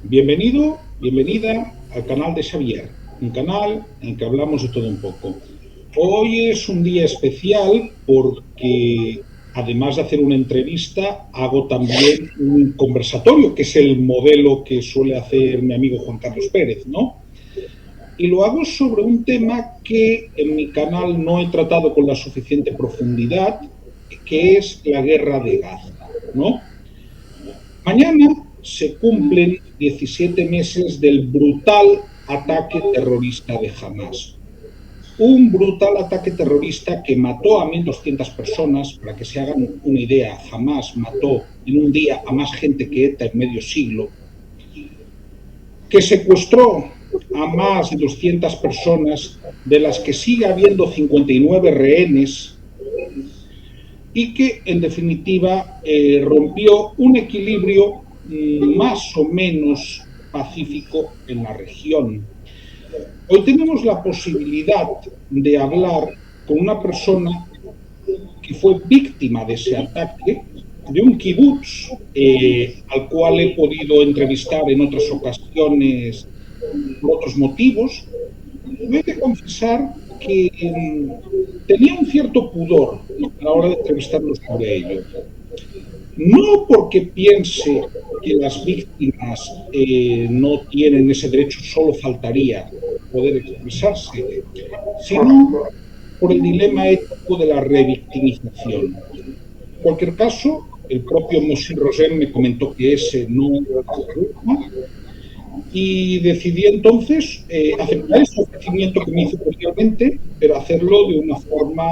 Bienvenido, bienvenida al canal de Xavier, un canal en el que hablamos de todo un poco. Hoy es un día especial porque, además de hacer una entrevista, hago también un conversatorio, que es el modelo que suele hacer mi amigo Juan Carlos Pérez, ¿no? Y lo hago sobre un tema que en mi canal no he tratado con la suficiente profundidad, que es la guerra de Gaza, ¿no? Mañana se cumplen 17 meses del brutal ataque terrorista de Hamas. Un brutal ataque terrorista que mató a 1.200 personas. Para que se hagan una idea, Hamas mató en un día a más gente que ETA en medio siglo, que secuestró a más de 200 personas, de las que sigue habiendo 59 rehenes, y que en definitiva rompió un equilibrio más o menos pacífico en la región. Hoy tenemos la posibilidad de hablar con una persona que fue víctima de ese ataque, de un kibutz al cual he podido entrevistar en otras ocasiones por otros motivos. He de confesar que tenía un cierto pudor a la hora de entrevistarlo sobre ello. No porque piense que las víctimas no tienen ese derecho, solo faltaría poder expresarse, sino por el dilema ético de la revictimización. En cualquier caso, el propio Moshe Rosen me comentó que ese no era el problema, y decidí entonces aceptar ese ofrecimiento que me hizo posteriormente, pero hacerlo de una forma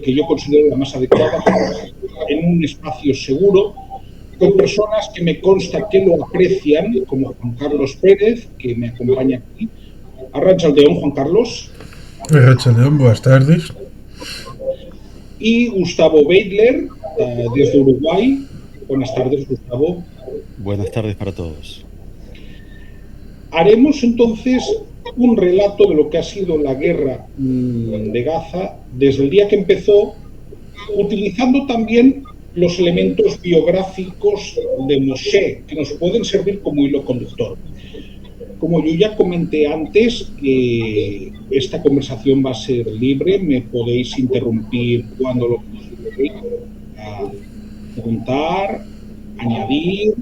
que yo considero la más adecuada, en un espacio seguro, con personas que me consta que lo aprecian, como Juan Carlos Pérez, que me acompaña aquí. Arrancha el León, Juan Carlos. Arracha León, buenas tardes. Y Gustavo Beidler, desde Uruguay. Buenas tardes, Gustavo. Buenas tardes para todos. Haremos entonces un relato de lo que ha sido la guerra de Gaza desde el día que empezó, utilizando también los elementos biográficos de Moshe, que nos pueden servir como hilo conductor. Como yo ya comenté antes, esta conversación va a ser libre, me podéis interrumpir cuando lo consideréis, preguntar, añadir.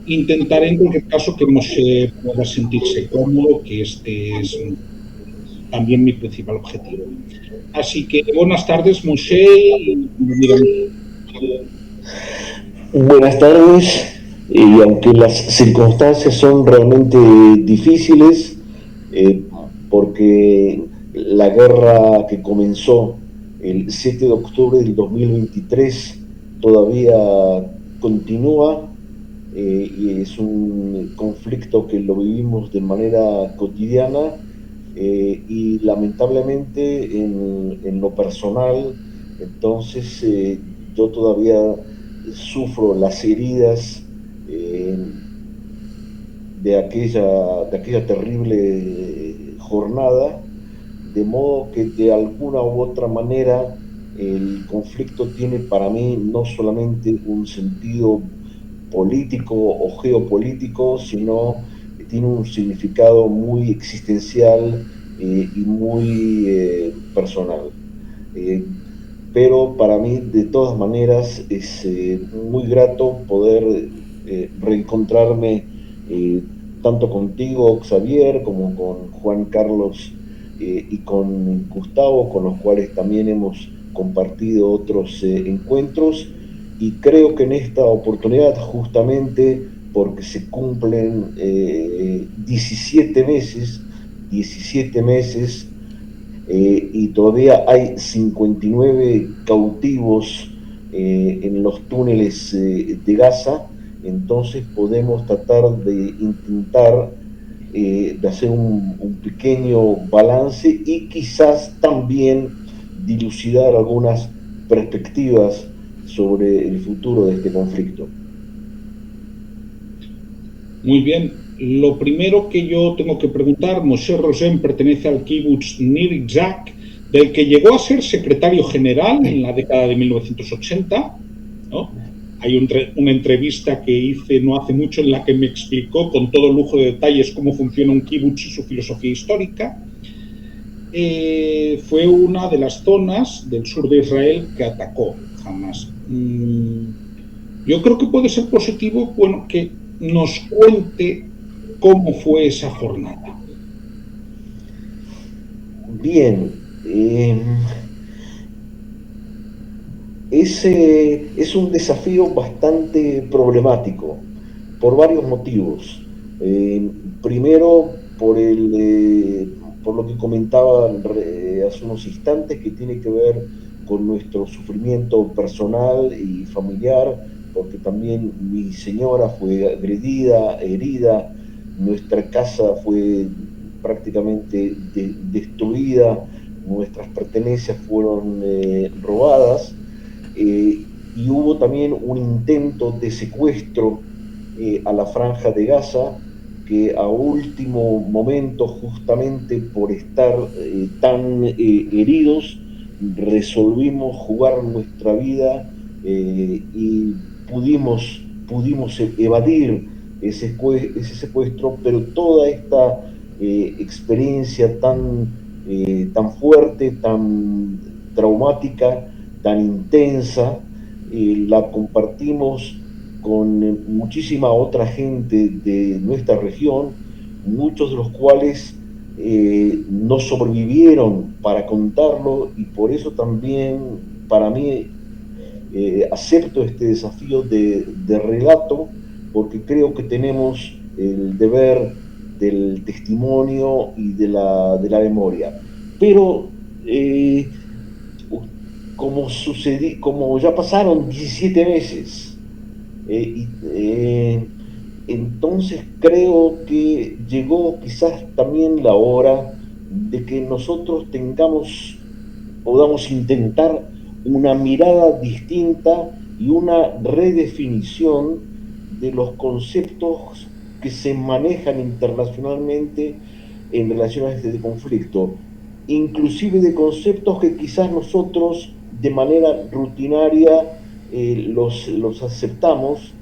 Intentaré en cualquier caso que Moshe pueda sentirse cómodo, que este es también mi principal objetivo. Así que buenas tardes, Moshe. Buenas tardes, y aunque las circunstancias son realmente difíciles, porque la guerra que comenzó el 7 de octubre del 2023 todavía continúa, y es un conflicto que lo vivimos de manera cotidiana, y lamentablemente en lo personal, entonces yo todavía sufro las heridas de aquella terrible jornada, de modo que de alguna u otra manera el conflicto tiene para mí no solamente un sentido político o geopolítico, sino que tiene un significado muy existencial y muy personal. Pero para mí, de todas maneras, es muy grato poder reencontrarme tanto contigo, Xavier, como con Juan Carlos y con Gustavo, con los cuales también hemos compartido otros encuentros. Y creo que en esta oportunidad, justamente porque se cumplen 17 meses, y todavía hay 59 cautivos en los túneles de Gaza, entonces podemos tratar de intentar de hacer un pequeño balance y quizás también dilucidar algunas perspectivas sobre el futuro de este conflicto. Muy bien. Lo primero que yo tengo que preguntar, Moshe Rosen pertenece al kibutz Nir Itzhak, del que llegó a ser secretario general en la década de 1980, ¿no? Hay una entrevista que hice no hace mucho en la que me explicó con todo lujo de detalles cómo funciona un kibutz y su filosofía histórica. Fue una de las zonas del sur de Israel que atacó Hamas. Yo creo que puede ser positivo, bueno, que nos cuente cómo fue esa jornada. Bien, es un desafío bastante problemático por varios motivos. Primero, por lo que comentaba hace unos instantes, que tiene que ver con nuestro sufrimiento personal y familiar, porque también mi señora fue agredida, herida, nuestra casa fue prácticamente destruida, nuestras pertenencias fueron robadas, y hubo también un intento de secuestro a la Franja de Gaza, que a último momento, justamente por estar tan heridos, resolvimos jugar nuestra vida y pudimos evadir ese secuestro, pero toda esta experiencia tan fuerte, tan traumática, tan intensa, la compartimos con muchísima otra gente de nuestra región, muchos de los cuales no sobrevivieron para contarlo, y por eso también para mí acepto este desafío de relato, porque creo que tenemos el deber del testimonio y de la memoria. Pero como ya pasaron 17 meses, entonces creo que llegó quizás también la hora de que nosotros podamos intentar una mirada distinta y una redefinición de los conceptos que se manejan internacionalmente en relación a este conflicto, inclusive de conceptos que quizás nosotros de manera rutinaria los aceptamos,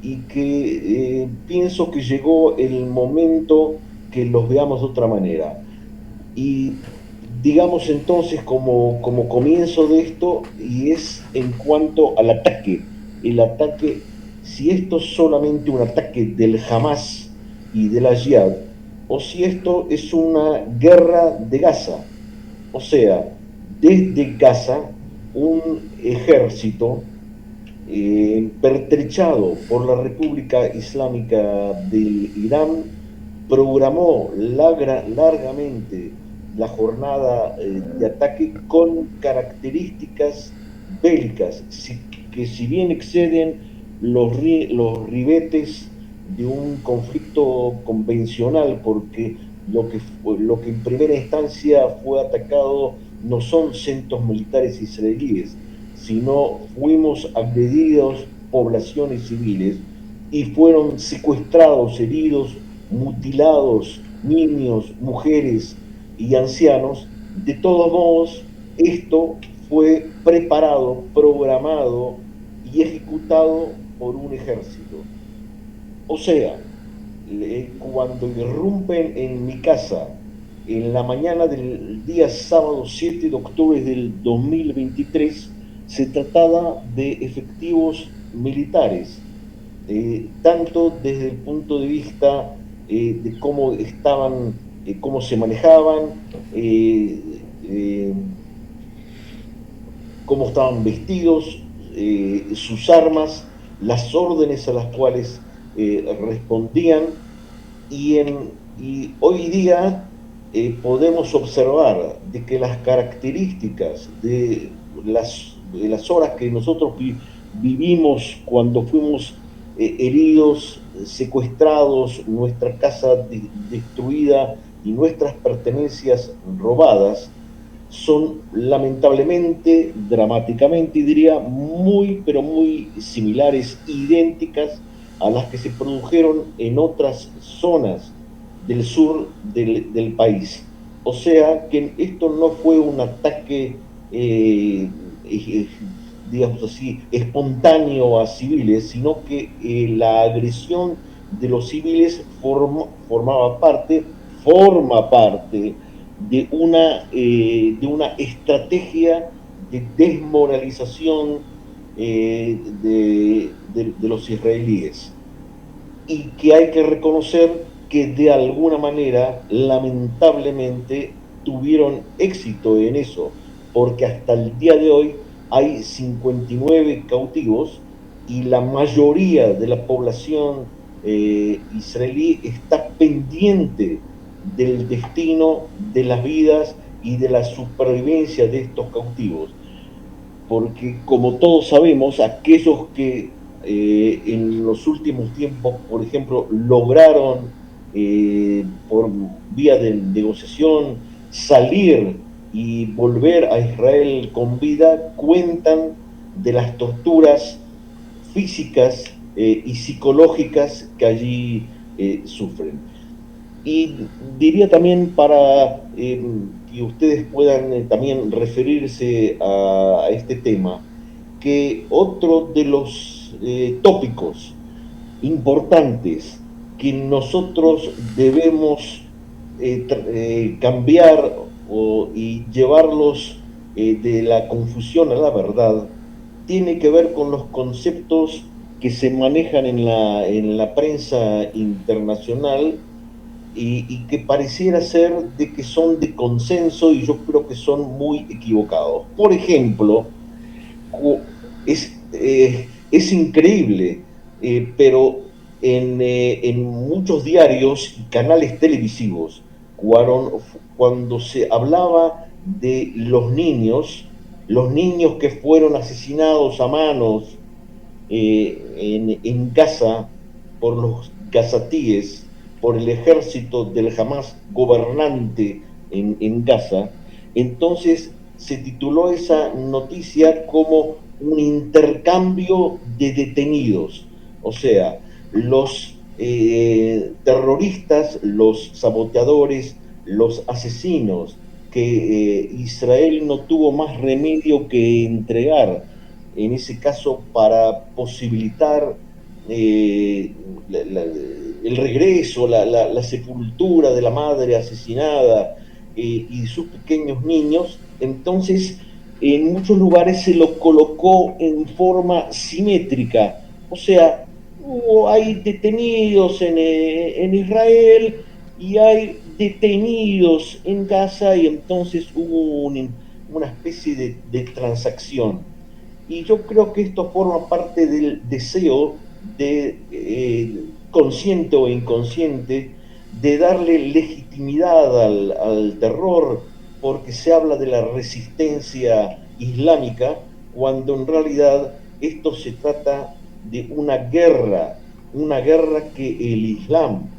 y que pienso que llegó el momento que los veamos de otra manera. Y digamos entonces como comienzo de esto, y es en cuanto al ataque. El ataque, si esto es solamente un ataque del Hamas y de la Jihad, o si esto es una guerra de Gaza. O sea, desde Gaza, un ejército pertrechado por la República Islámica del Irán programó largamente la jornada de ataque con características bélicas, que si bien exceden los ribetes de un conflicto convencional, porque lo que en primera instancia fue atacado no son centros militares israelíes, sino fuimos agredidos poblaciones civiles, y fueron secuestrados, heridos, mutilados niños, mujeres y ancianos. De todos modos, esto fue preparado, programado y ejecutado por un ejército. O sea, cuando irrumpen en mi casa en la mañana del día sábado 7 de octubre del 2023, se trataba de efectivos militares, tanto desde el punto de vista de cómo estaban, cómo se manejaban, cómo estaban vestidos, sus armas, las órdenes a las cuales respondían, y hoy día podemos observar de que las características de las horas que nosotros vivimos cuando fuimos heridos, secuestrados, nuestra casa destruida y nuestras pertenencias robadas, son lamentablemente, dramáticamente, diría, muy, pero muy similares, idénticas a las que se produjeron en otras zonas del sur del país. O sea que esto no fue un ataque digamos así, espontáneo a civiles, sino que la agresión de los civiles forma parte de una estrategia de desmoralización de los israelíes, y que hay que reconocer que de alguna manera, lamentablemente, tuvieron éxito en eso, porque hasta el día de hoy hay 59 cautivos y la mayoría de la población israelí está pendiente del destino, de las vidas y de la supervivencia de estos cautivos. Porque como todos sabemos, aquellos que en los últimos tiempos, por ejemplo, lograron por vía de negociación salir y volver a Israel con vida, cuentan de las torturas físicas y psicológicas que allí sufren. Y diría también para que ustedes puedan también referirse a este tema, que otro de los tópicos importantes que nosotros debemos cambiar y llevarlos de la confusión a la verdad, tiene que ver con los conceptos que se manejan en la prensa internacional y que pareciera ser de que son de consenso, y yo creo que son muy equivocados. Por ejemplo, es increíble, pero en muchos diarios y canales televisivos, cuando se hablaba de los niños que fueron asesinados a manos en Gaza por los gazatíes, por el ejército del Hamas gobernante en Gaza, entonces se tituló esa noticia como un intercambio de detenidos. O sea, los terroristas, los saboteadores, los asesinos que Israel no tuvo más remedio que entregar, en ese caso para posibilitar el regreso, la sepultura de la madre asesinada y sus pequeños niños. Entonces, en muchos lugares se lo colocó en forma simétrica, o sea, hay detenidos en Israel y hay detenidos en Gaza, y entonces hubo una especie de transacción. Y yo creo que esto forma parte del deseo de, consciente o inconsciente, de darle legitimidad al terror, porque se habla de la resistencia islámica, cuando en realidad esto se trata de una guerra que el Islam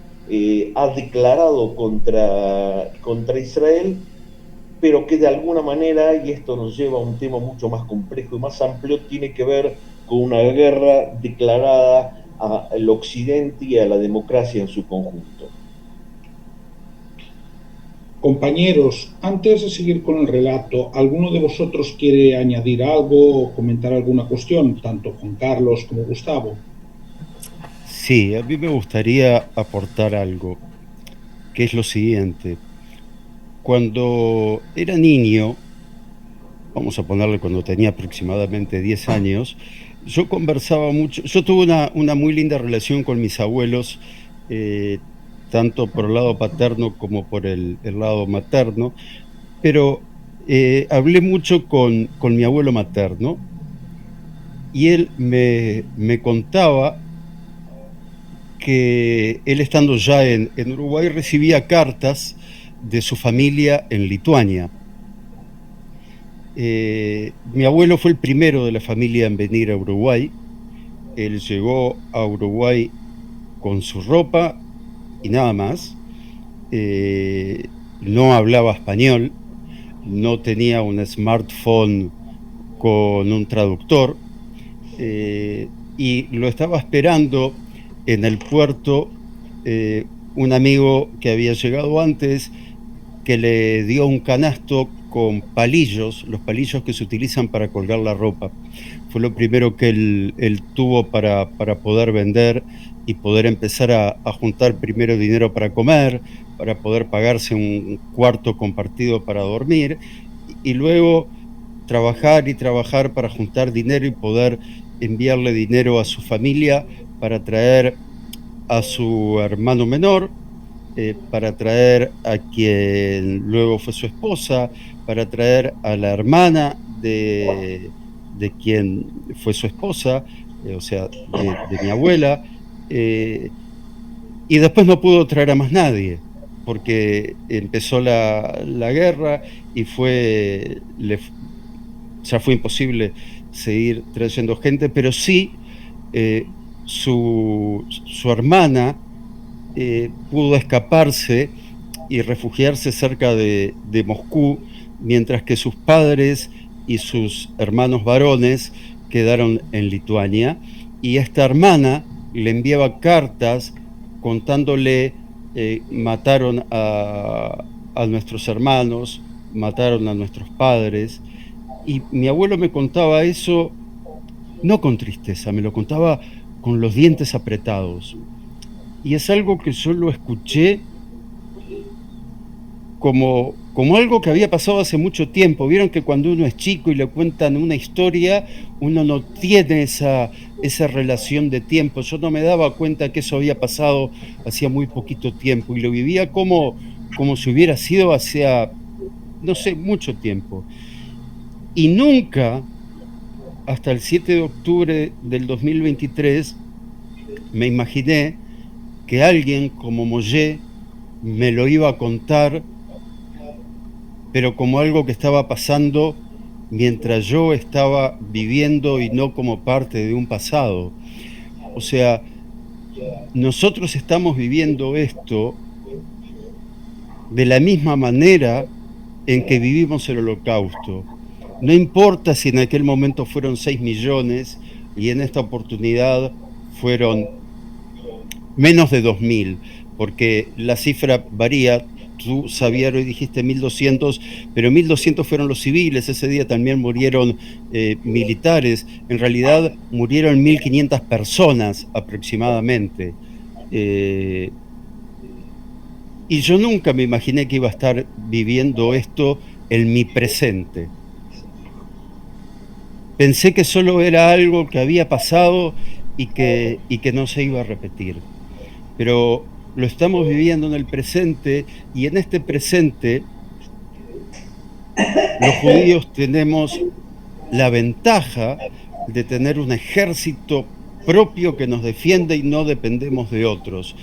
ha declarado contra Israel, pero que de alguna manera, y esto nos lleva a un tema mucho más complejo y más amplio, tiene que ver con una guerra declarada al Occidente y a la democracia en su conjunto. Compañeros, antes de seguir con el relato, ¿alguno de vosotros quiere añadir algo o comentar alguna cuestión, tanto Juan Carlos como Gustavo? Sí, a mí me gustaría aportar algo, que es lo siguiente. Cuando era niño, vamos a ponerle cuando tenía aproximadamente 10 años, yo conversaba mucho, yo tuve una muy linda relación con mis abuelos, tanto por el lado paterno como por el lado materno, pero hablé mucho con mi abuelo materno, y él me contaba que él, estando ya en Uruguay, recibía cartas de su familia en Lituania. Mi abuelo fue el primero de la familia en venir a Uruguay. Él llegó a Uruguay con su ropa y nada más. No hablaba español, no tenía un smartphone con un traductor, y lo estaba esperando en el puerto un amigo que había llegado antes, que le dio un canasto con palillos, los palillos que se utilizan para colgar la ropa. Fue lo primero que él tuvo para poder vender y poder empezar a juntar primero dinero para comer, para poder pagarse un cuarto compartido para dormir, y luego trabajar y trabajar para juntar dinero y poder enviarle dinero a su familia para traer a su hermano menor, para traer a quien luego fue su esposa, para traer a la hermana de quien fue su esposa, o sea, de mi abuela, y después no pudo traer a más nadie, porque empezó la guerra y ya fue imposible seguir trayendo gente, pero sí su hermana pudo escaparse y refugiarse cerca de Moscú, mientras que sus padres y sus hermanos varones quedaron en Lituania, y esta hermana le enviaba cartas contándole mataron a nuestros hermanos, mataron a nuestros padres, y mi abuelo me contaba eso no con tristeza, me lo contaba con los dientes apretados. Y es algo que yo lo escuché como algo que había pasado hace mucho tiempo. Vieron que cuando uno es chico y le cuentan una historia, uno no tiene esa relación de tiempo. Yo no me daba cuenta que eso había pasado hacía muy poquito tiempo y lo vivía como si hubiera sido hacía, no sé, mucho tiempo. Y nunca, hasta el 7 de octubre del 2023, me imaginé que alguien como Mollé me lo iba a contar, pero como algo que estaba pasando mientras yo estaba viviendo y no como parte de un pasado. O sea, nosotros estamos viviendo esto de la misma manera en que vivimos el Holocausto. No importa si en aquel momento fueron 6 millones y en esta oportunidad fueron menos de 2.000, porque la cifra varía. Tú, Xavier, hoy dijiste 1.200, pero 1.200 fueron los civiles. Ese día también murieron militares. En realidad murieron 1.500 personas aproximadamente. Y yo nunca me imaginé que iba a estar viviendo esto en mi presente. Pensé que solo era algo que había pasado y que no se iba a repetir. Pero lo estamos viviendo en el presente, y en este presente los judíos tenemos la ventaja de tener un ejército propio que nos defiende y no dependemos de otros.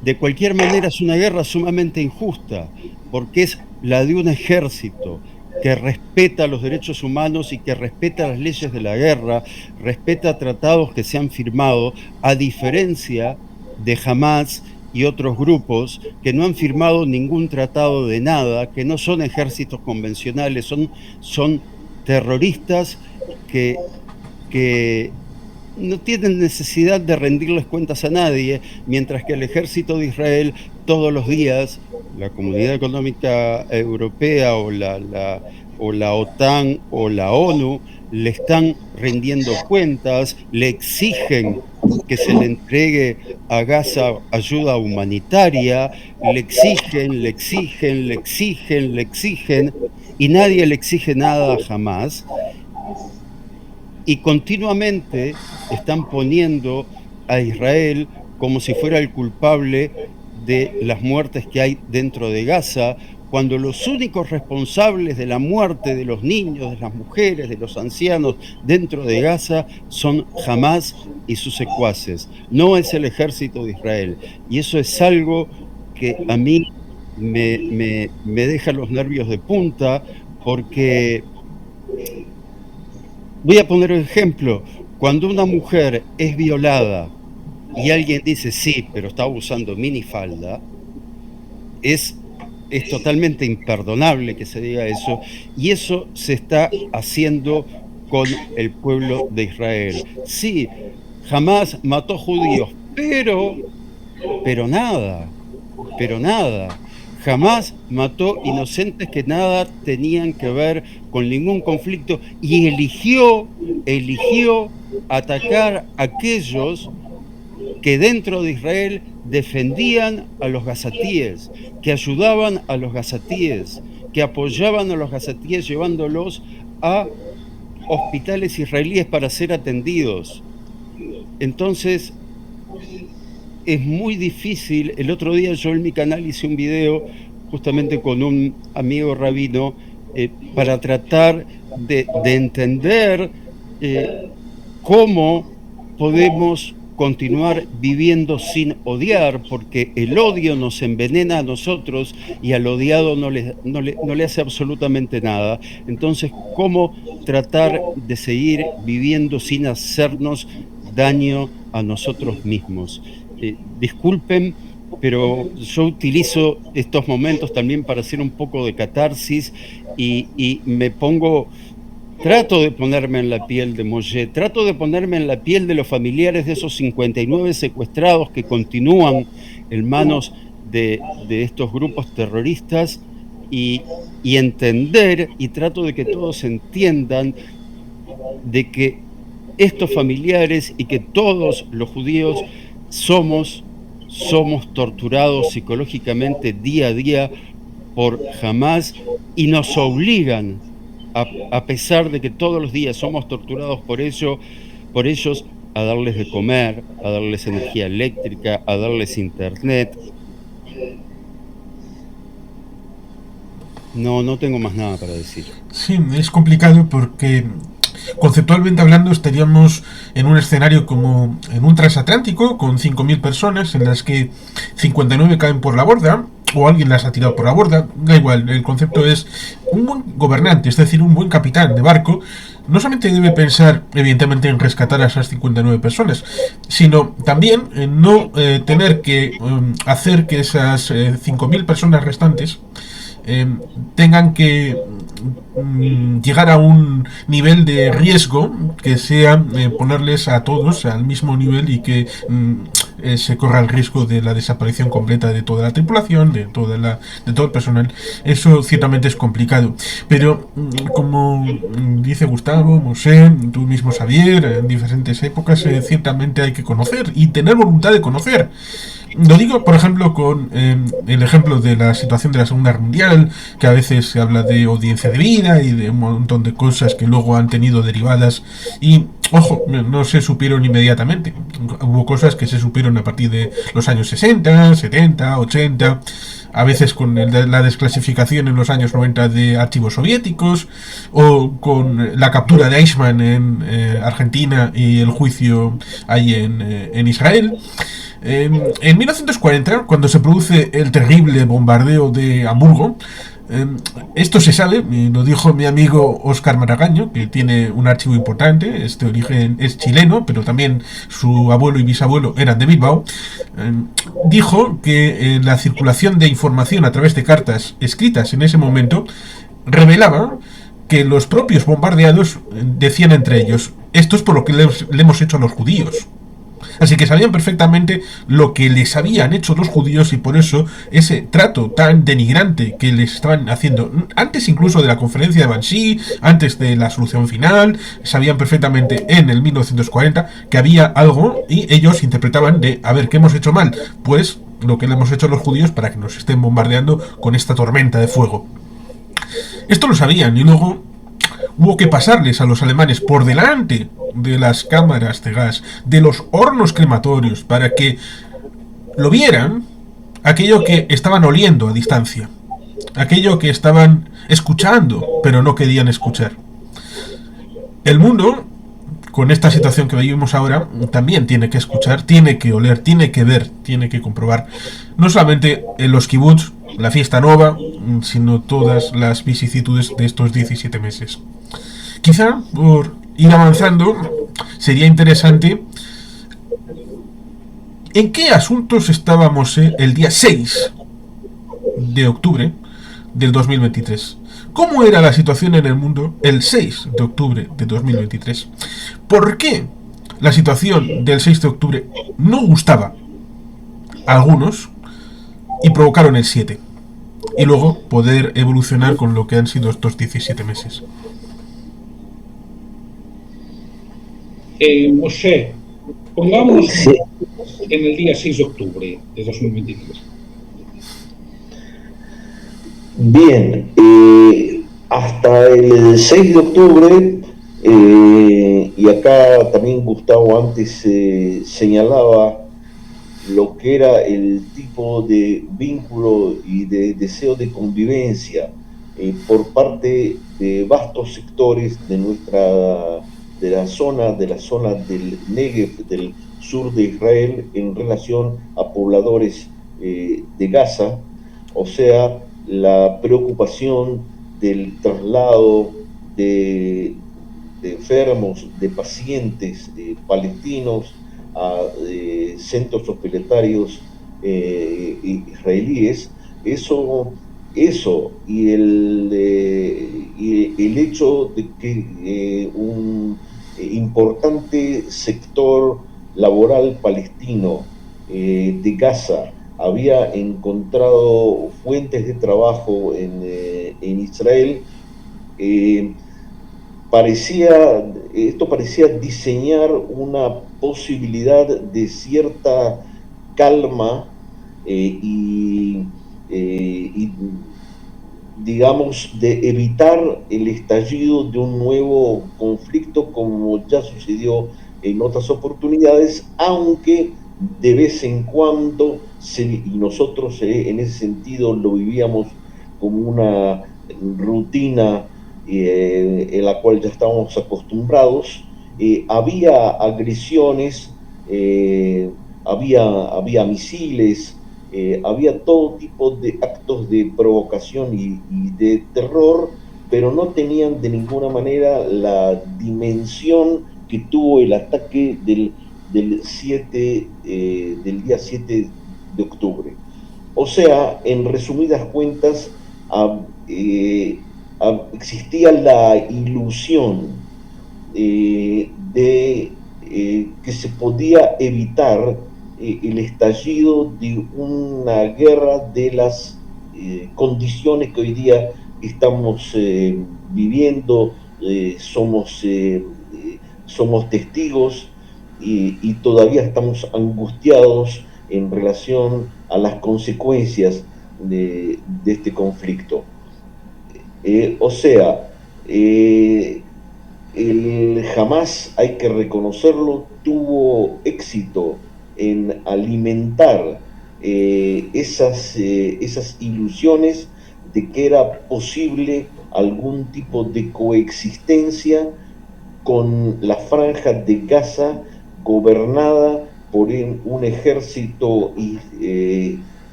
De cualquier manera es una guerra sumamente injusta, porque es la de un ejército que respeta los derechos humanos y que respeta las leyes de la guerra, respeta tratados que se han firmado, a diferencia de Hamás y otros grupos que no han firmado ningún tratado de nada, que no son ejércitos convencionales, son terroristas que no tienen necesidad de rendirles cuentas a nadie, mientras que el ejército de Israel todos los días, la Comunidad Económica Europea o la OTAN o la ONU le están rindiendo cuentas, le exigen que se le entregue a Gaza ayuda humanitaria, le exigen, y nadie le exige nada jamás. Y continuamente están poniendo a Israel como si fuera el culpable de las muertes que hay dentro de Gaza, cuando los únicos responsables de la muerte de los niños, de las mujeres, de los ancianos dentro de Gaza son Hamás y sus secuaces, no es el ejército de Israel. Y eso es algo que a mí me deja los nervios de punta, porque voy a poner un ejemplo. Cuando una mujer es violada y alguien dice sí, pero estaba usando minifalda, es totalmente imperdonable que se diga eso, y eso se está haciendo con el pueblo de Israel. Sí, Hamás mató judíos, pero nada. jamás mató inocentes que nada tenían que ver con ningún conflicto y eligió atacar a aquellos que dentro de Israel defendían a los gazatíes, que ayudaban a los gazatíes, que apoyaban a los gazatíes llevándolos a hospitales israelíes para ser atendidos. Entonces, es muy difícil. El otro día yo en mi canal hice un video justamente con un amigo rabino para tratar de entender cómo podemos continuar viviendo sin odiar, porque el odio nos envenena a nosotros y al odiado no le hace absolutamente nada. Entonces, ¿cómo tratar de seguir viviendo sin hacernos daño a nosotros mismos? Disculpen, pero yo utilizo estos momentos también para hacer un poco de catarsis y me pongo... Trato de ponerme en la piel de Moshe, trato de ponerme en la piel de los familiares de esos 59 secuestrados que continúan en manos de estos grupos terroristas y entender, y trato de que todos entiendan de que estos familiares y que todos los judíos somos torturados psicológicamente día a día por Hamás y nos obligan, a pesar de que todos los días somos torturados por ellos, a darles de comer, a darles energía eléctrica, a darles internet. No tengo más nada para decir. Sí, es complicado porque conceptualmente hablando estaríamos en un escenario como en un transatlántico con 5.000 personas en las que 59 caen por la borda o alguien las ha tirado por la borda, da igual, el concepto es un buen gobernante, es decir, un buen capitán de barco, no solamente debe pensar evidentemente en rescatar a esas 59 personas, sino también en no tener que hacer que esas 5.000 personas restantes tengan que llegar a un nivel de riesgo que sea ponerles a todos al mismo nivel y que se corra el riesgo de la desaparición completa de toda la tripulación, de todo el personal. Eso ciertamente es complicado, pero como dice Gustavo, Moshe, tú mismo Xavier, en diferentes épocas ciertamente hay que conocer y tener voluntad de conocer. Lo digo, por ejemplo, con el ejemplo de la situación de la Segunda Guerra Mundial, que a veces se habla de audiencia de vida y de un montón de cosas que luego han tenido derivadas y, ojo, no se supieron inmediatamente. Hubo cosas que se supieron a partir de los años 60, 70, 80, a veces con la desclasificación en los años 90 de archivos soviéticos, o con la captura de Eichmann en Argentina y el juicio ahí en Israel. En 1940, cuando se produce el terrible bombardeo de Hamburgo, esto se sabe, lo dijo mi amigo Óscar Maragaño, que tiene un archivo importante, este origen es chileno, pero también su abuelo y bisabuelo eran de Bilbao. Dijo que la circulación de información a través de cartas escritas en ese momento revelaba que los propios bombardeados decían entre ellos: esto es por lo que le hemos hecho a los judíos. Así que sabían perfectamente lo que les habían hecho los judíos y por eso ese trato tan denigrante que les estaban haciendo, antes incluso de la conferencia de Banshee, antes de la solución final, sabían perfectamente en el 1940 que había algo y ellos interpretaban de, a ver, ¿qué hemos hecho mal? Pues lo que le hemos hecho a los judíos para que nos estén bombardeando con esta tormenta de fuego. Esto lo sabían y luego hubo que pasarles a los alemanes por delante de las cámaras de gas, de los hornos crematorios, para que lo vieran, aquello que estaban oliendo a distancia, aquello que estaban escuchando, pero no querían escuchar. El mundo, con esta situación que vivimos ahora, también tiene que escuchar, tiene que oler, tiene que ver, tiene que comprobar. No solamente en los kibbutz, la fiesta nova, sino todas las vicisitudes de estos 17 meses. Quizá, por ir avanzando, sería interesante en qué asuntos estábamos el día 6 de octubre del 2023. ¿Cómo era la situación en el mundo el 6 de octubre de 2023? ¿Por qué la situación del 6 de octubre no gustaba a algunos y provocaron el 7? y luego poder evolucionar con lo que han sido estos 17 meses. Moshe, pongámonos Sí, en el día 6 de octubre de 2023. bien, hasta el 6 de octubre, y acá también Gustavo antes señalaba lo que era el tipo de vínculo y de deseo de convivencia por parte de vastos sectores de la zona del Negev, del sur de Israel, en relación a pobladores de Gaza, o sea, la preocupación del traslado de, de enfermos, de pacientes palestinos a centros hospitalarios israelíes, eso y el hecho de que un importante sector laboral palestino de Gaza había encontrado fuentes de trabajo en Israel, eh, esto parecía diseñar una posibilidad de cierta calma y, y, digamos, de evitar el estallido de un nuevo conflicto como ya sucedió en otras oportunidades, aunque de vez en cuando, y nosotros en ese sentido lo vivíamos como una rutina en la cual ya estábamos acostumbrados, había agresiones, había misiles, había todo tipo de actos de provocación y de terror, pero no tenían de ninguna manera la dimensión que tuvo el ataque del día 7 de octubre. O sea, en resumidas cuentas, existía la ilusión de que se podía evitar el estallido de una guerra de las condiciones que hoy día estamos viviendo, somos testigos y todavía estamos angustiados en relación a las consecuencias de este conflicto. O sea, el Hamas, hay que reconocerlo, tuvo éxito en alimentar esas ilusiones de que era posible algún tipo de coexistencia con la franja de Gaza gobernada por un ejército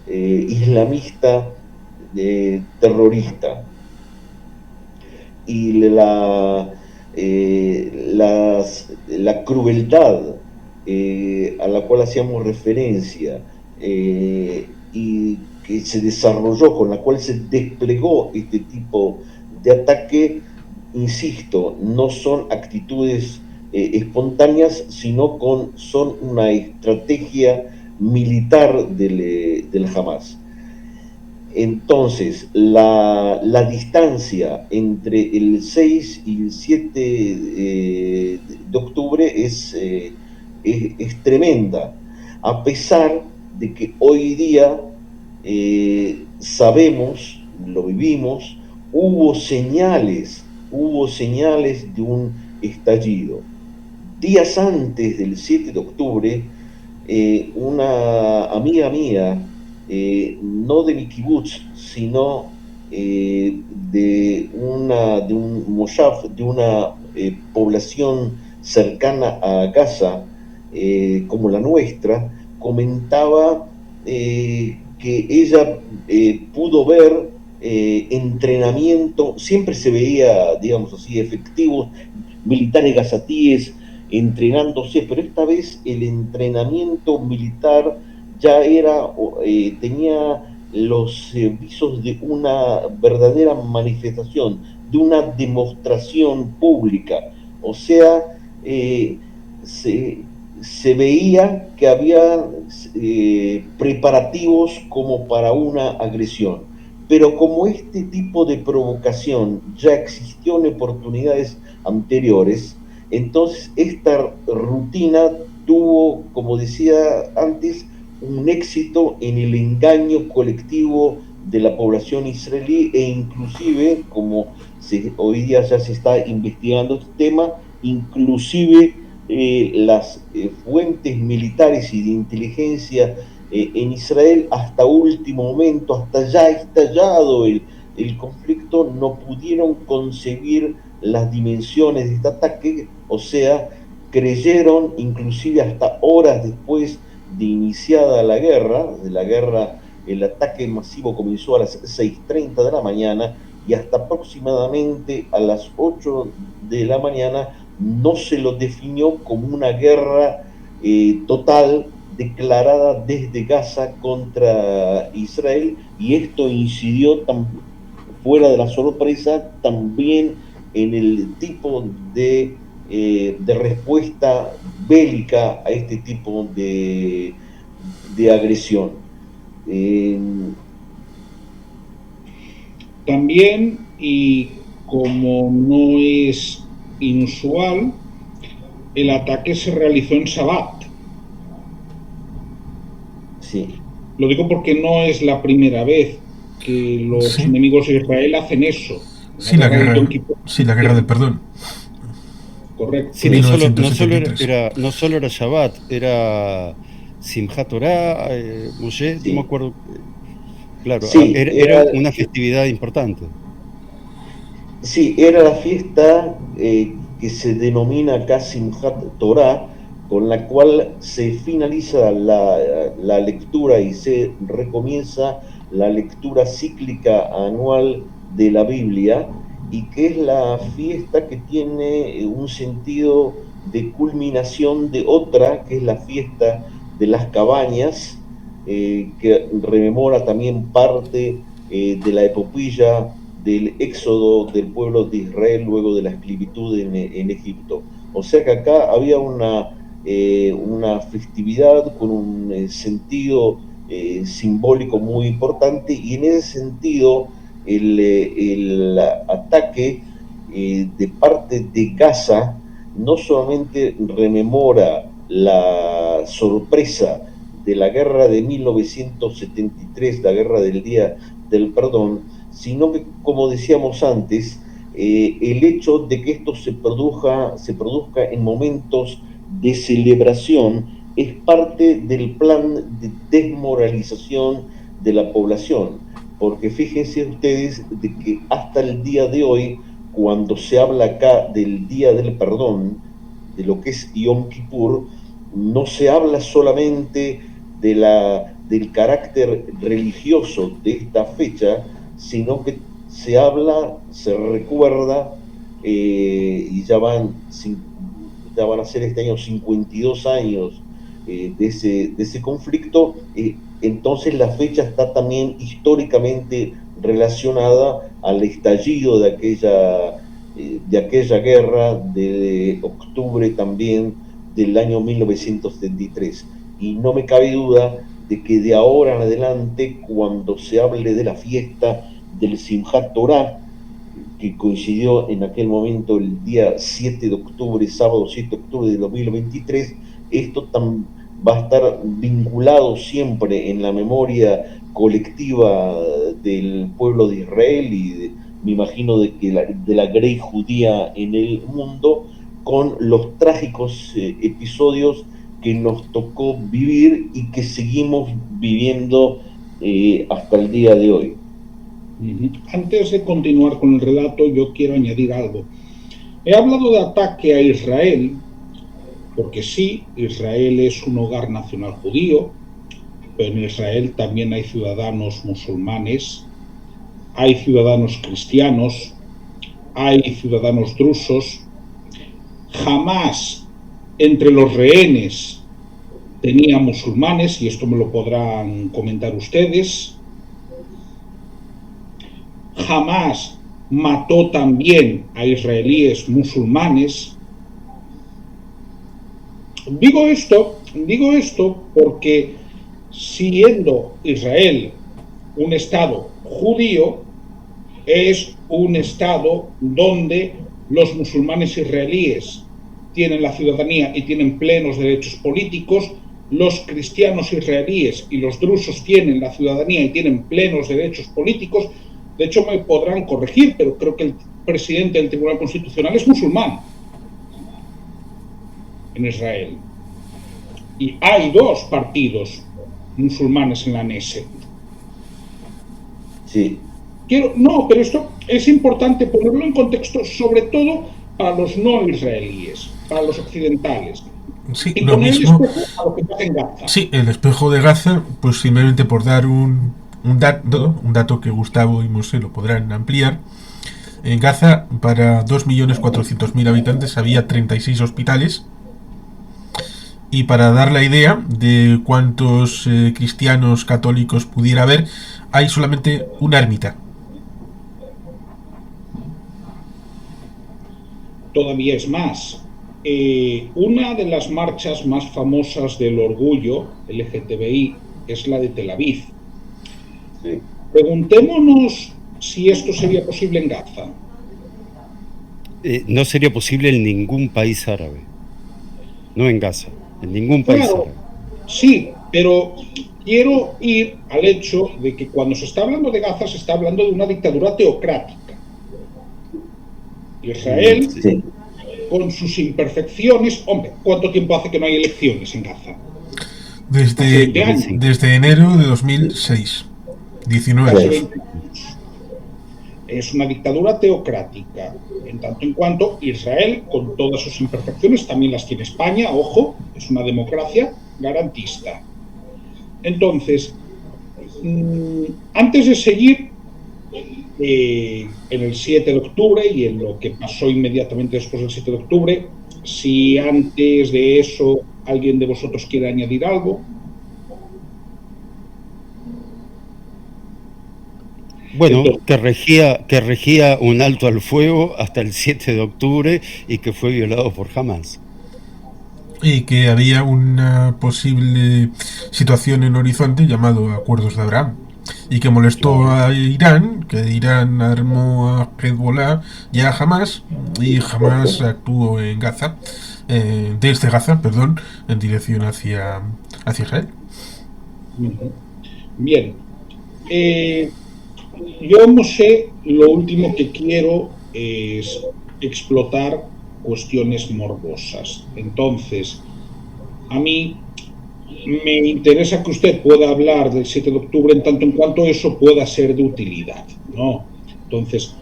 islamista terrorista. Y la crueldad a la cual hacíamos referencia y que se desarrolló, con la cual se desplegó este tipo de ataque, insisto, no son actitudes espontáneas, sino son una estrategia militar del Hamas. Entonces, la distancia entre el 6 y el 7 de octubre es tremenda, a pesar de que hoy día sabemos, lo vivimos, hubo señales de un estallido. Días antes del 7 de octubre, una amiga mía, no de mi kibutz, sino de un moshav, de una población cercana a Gaza, como la nuestra, comentaba que ella pudo ver entrenamiento, siempre se veía, digamos así, efectivos militares gazatíes entrenándose, pero esta vez el entrenamiento militar ya tenía los visos de una verdadera manifestación, de una demostración pública. O sea, se veía que había preparativos como para una agresión. pero como este tipo de provocación ya existió en oportunidades anteriores, entonces esta rutina tuvo, como decía antes, un éxito en el engaño colectivo de la población israelí e inclusive, como hoy día ya se está investigando este tema, inclusive las fuentes militares y de inteligencia en Israel hasta último momento, hasta ya estallado el conflicto, no pudieron concebir las dimensiones de este ataque, o sea, creyeron inclusive hasta horas después de iniciada la guerra, el ataque masivo comenzó a las 6:30 de la mañana y hasta aproximadamente a las 8 de la mañana no se lo definió como una guerra total declarada desde Gaza contra Israel, y esto incidió fuera de la sorpresa también en el tipo de respuesta bélica a este tipo de agresión. También, y como no es inusual, el ataque se realizó en Shabbat. Sí. Lo digo porque no es la primera vez que los enemigos de Israel hacen eso. Sí, la guerra del perdón. Correcto. Sí, no solo era Shabbat, era Simchat Torah, Moshe, sí. No me acuerdo. Claro, sí, era una festividad importante. Sí, era la fiesta que se denomina acá Simchat Torah, con la cual se finaliza la lectura y se recomienza la lectura cíclica anual de la Biblia, y que es la fiesta que tiene un sentido de culminación de otra, que es la fiesta de las cabañas, que rememora también parte de la epopeya del éxodo del pueblo de Israel luego de la esclavitud en Egipto. O sea que acá había una festividad con un sentido simbólico muy importante, y en ese sentido el ataque de parte de Gaza no solamente rememora la sorpresa de la guerra de 1973, la guerra del Día del Perdón, sino que, como decíamos antes, el hecho de que esto se produzca en momentos de celebración es parte del plan de desmoralización de la población, porque fíjense ustedes de que hasta el día de hoy, cuando se habla acá del Día del Perdón, de lo que es Yom Kippur, no se habla solamente del carácter religioso de esta fecha, sino que se recuerda, y ya van a ser este año 52 años de ese conflicto. Entonces la fecha está también históricamente relacionada al estallido de aquella guerra de octubre también del año 1973. Y no me cabe duda de que de ahora en adelante, cuando se hable de la fiesta del Simchat Torah, que coincidió en aquel momento el día 7 de octubre, sábado 7 de octubre de 2023, esto va a estar vinculado siempre en la memoria colectiva del pueblo de Israel y me imagino de la grey judía en el mundo, con los trágicos episodios que nos tocó vivir y que seguimos viviendo hasta el día de hoy. Antes de continuar con el relato, yo quiero añadir algo. He hablado de ataque a Israel, porque sí, Israel es un hogar nacional judío, pero en Israel también hay ciudadanos musulmanes, hay ciudadanos cristianos, hay ciudadanos drusos. Jamás entre los rehenes tenía musulmanes, y esto me lo podrán comentar ustedes. Jamás mató también a israelíes musulmanes. Digo esto porque siendo Israel un Estado judío es un Estado donde los musulmanes israelíes tienen la ciudadanía y tienen plenos derechos políticos, los cristianos israelíes y los drusos tienen la ciudadanía y tienen plenos derechos políticos. De hecho, me podrán corregir, pero creo que el presidente del Tribunal Constitucional es musulmán en Israel. Y hay 2 partidos musulmanes en la Knesset. Sí. Pero esto es importante ponerlo en contexto, sobre todo para los no israelíes, para los occidentales. Sí, Y lo poner el mismo. espejo a lo que pasa en Gaza. Sí, el espejo de Gaza, pues simplemente por dar un dato que Gustavo y Mosé lo podrán ampliar. En Gaza, para 2.400.000 habitantes, había 36 hospitales. Y para dar la idea de cuántos cristianos católicos pudiera haber, hay solamente una ermita. Todavía es más. Una de las marchas más famosas del orgullo LGTBI es la de Tel Aviv. Sí. Preguntémonos si esto sería posible en Gaza. No sería posible en ningún país árabe, no en Gaza, en ningún país árabe. Sí, pero quiero ir al hecho de que cuando se está hablando de Gaza se está hablando de una dictadura teocrática. Israel, sí, con sus imperfecciones. Hombre, ¿cuánto tiempo hace que no hay elecciones en Gaza? Desde enero de 2006. 19 Casi años. 20 años. Es una dictadura teocrática, en tanto en cuanto Israel, con todas sus imperfecciones, también las tiene España, ojo, es una democracia garantista. Entonces, antes de seguir en el 7 de octubre y en lo que pasó inmediatamente después del 7 de octubre, si antes de eso alguien de vosotros quiere añadir algo. Bueno, que regía un alto al fuego hasta el 7 de octubre y que fue violado por Hamas. Y que había una posible situación en horizonte llamado Acuerdos de Abraham. Y que molestó a Irán, que Irán armó a Hezbollah y a Hamas, y Hamas actuó en Gaza, desde Gaza, perdón, en dirección hacia Israel. Bien. Yo no sé, lo último que quiero es explotar cuestiones morbosas. Entonces, a mí me interesa que usted pueda hablar del 7 de octubre en tanto en cuanto eso pueda ser de utilidad, ¿no? Entonces,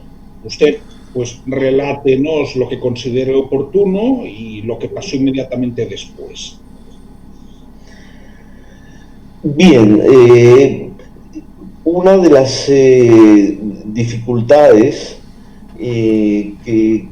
usted, pues, relátenos lo que considere oportuno y lo que pasó inmediatamente después. Bien, una de las dificultades que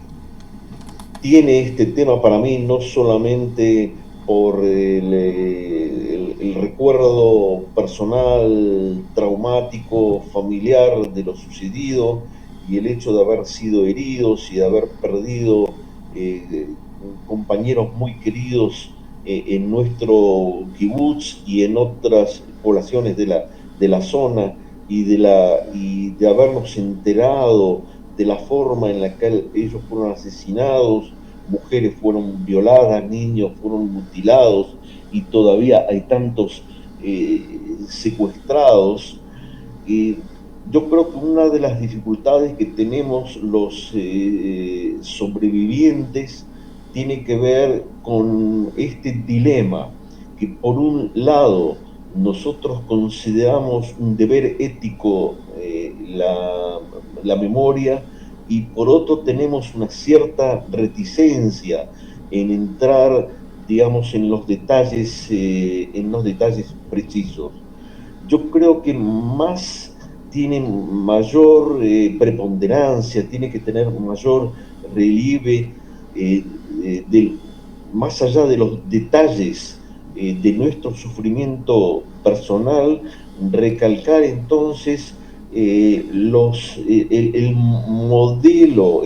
tiene este tema para mí, no solamente por el recuerdo personal, traumático, familiar de lo sucedido y el hecho de haber sido heridos y de haber perdido compañeros muy queridos en nuestro kibutz y en otras poblaciones de la zona y de habernos enterado de la forma en la que ellos fueron asesinados, mujeres fueron violadas, niños fueron mutilados y todavía hay tantos secuestrados. Yo creo que una de las dificultades que tenemos los sobrevivientes tiene que ver con este dilema, que por un lado nosotros consideramos un deber ético la memoria y por otro tenemos una cierta reticencia en entrar, digamos, en los detalles precisos. Yo creo que tiene mayor preponderancia, tiene que tener mayor relieve, más allá de los detalles de nuestro sufrimiento personal, recalcar entonces el modelo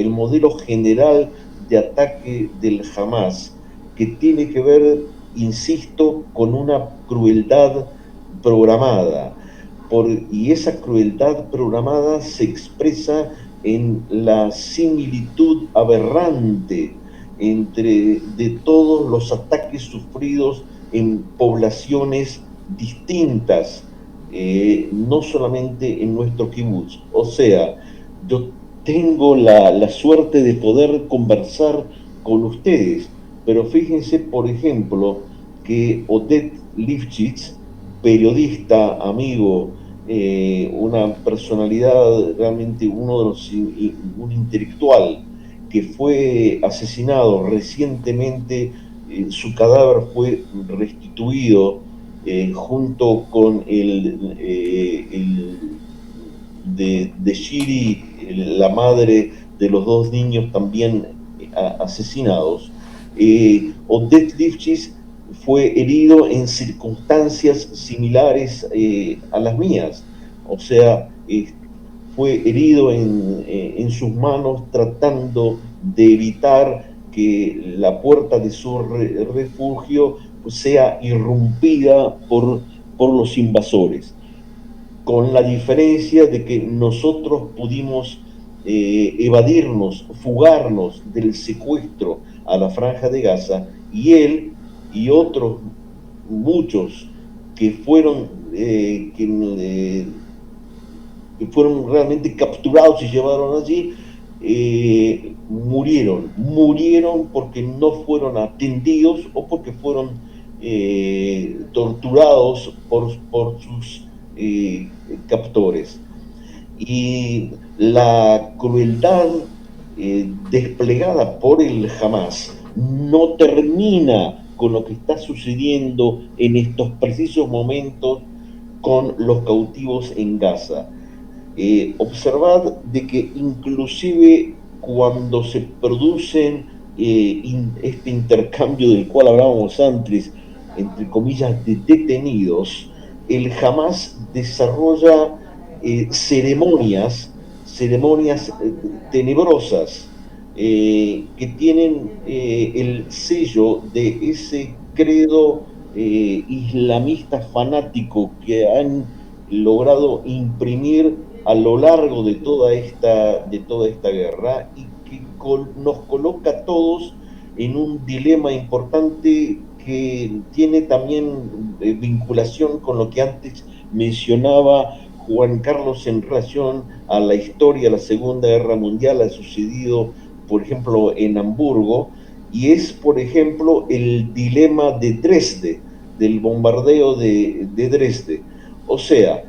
general de ataque del Hamas, que tiene que ver, insisto, con una crueldad programada, y esa crueldad programada se expresa en la similitud aberrante de todos los ataques sufridos en poblaciones distintas, no solamente en nuestro kibutz. O sea, yo tengo la suerte de poder conversar con ustedes, pero fíjense, por ejemplo, que Odette Lifshitz, periodista, amigo, una personalidad, realmente un intelectual que fue asesinado recientemente, su cadáver fue restituido junto con el de Shiri, la madre de los dos niños también asesinados. Odette Lifshitz fue herido en circunstancias similares a las mías, o sea, fue herido en sus manos tratando de evitar que la puerta de su refugio sea irrumpida por los invasores, con la diferencia de que nosotros pudimos evadirnos, fugarnos del secuestro a la Franja de Gaza, y él y otros muchos que fueron realmente capturados y llevaron allí, murieron porque no fueron atendidos o porque fueron torturados por sus captores. Y la crueldad desplegada por el Hamas no termina con lo que está sucediendo en estos precisos momentos con los cautivos en Gaza. Observad de que inclusive cuando se producen este intercambio del cual hablábamos antes, entre comillas, de detenidos, el Hamas desarrolla ceremonias tenebrosas que tienen el sello de ese credo islamista fanático que han logrado imprimir a lo largo de toda esta guerra, y que nos coloca a todos en un dilema importante que tiene también vinculación con lo que antes mencionaba Juan Carlos en relación a la historia de la Segunda Guerra Mundial. Ha sucedido, por ejemplo, en Hamburgo, y es, por ejemplo, el dilema de Dresde, del bombardeo de Dresde. O sea,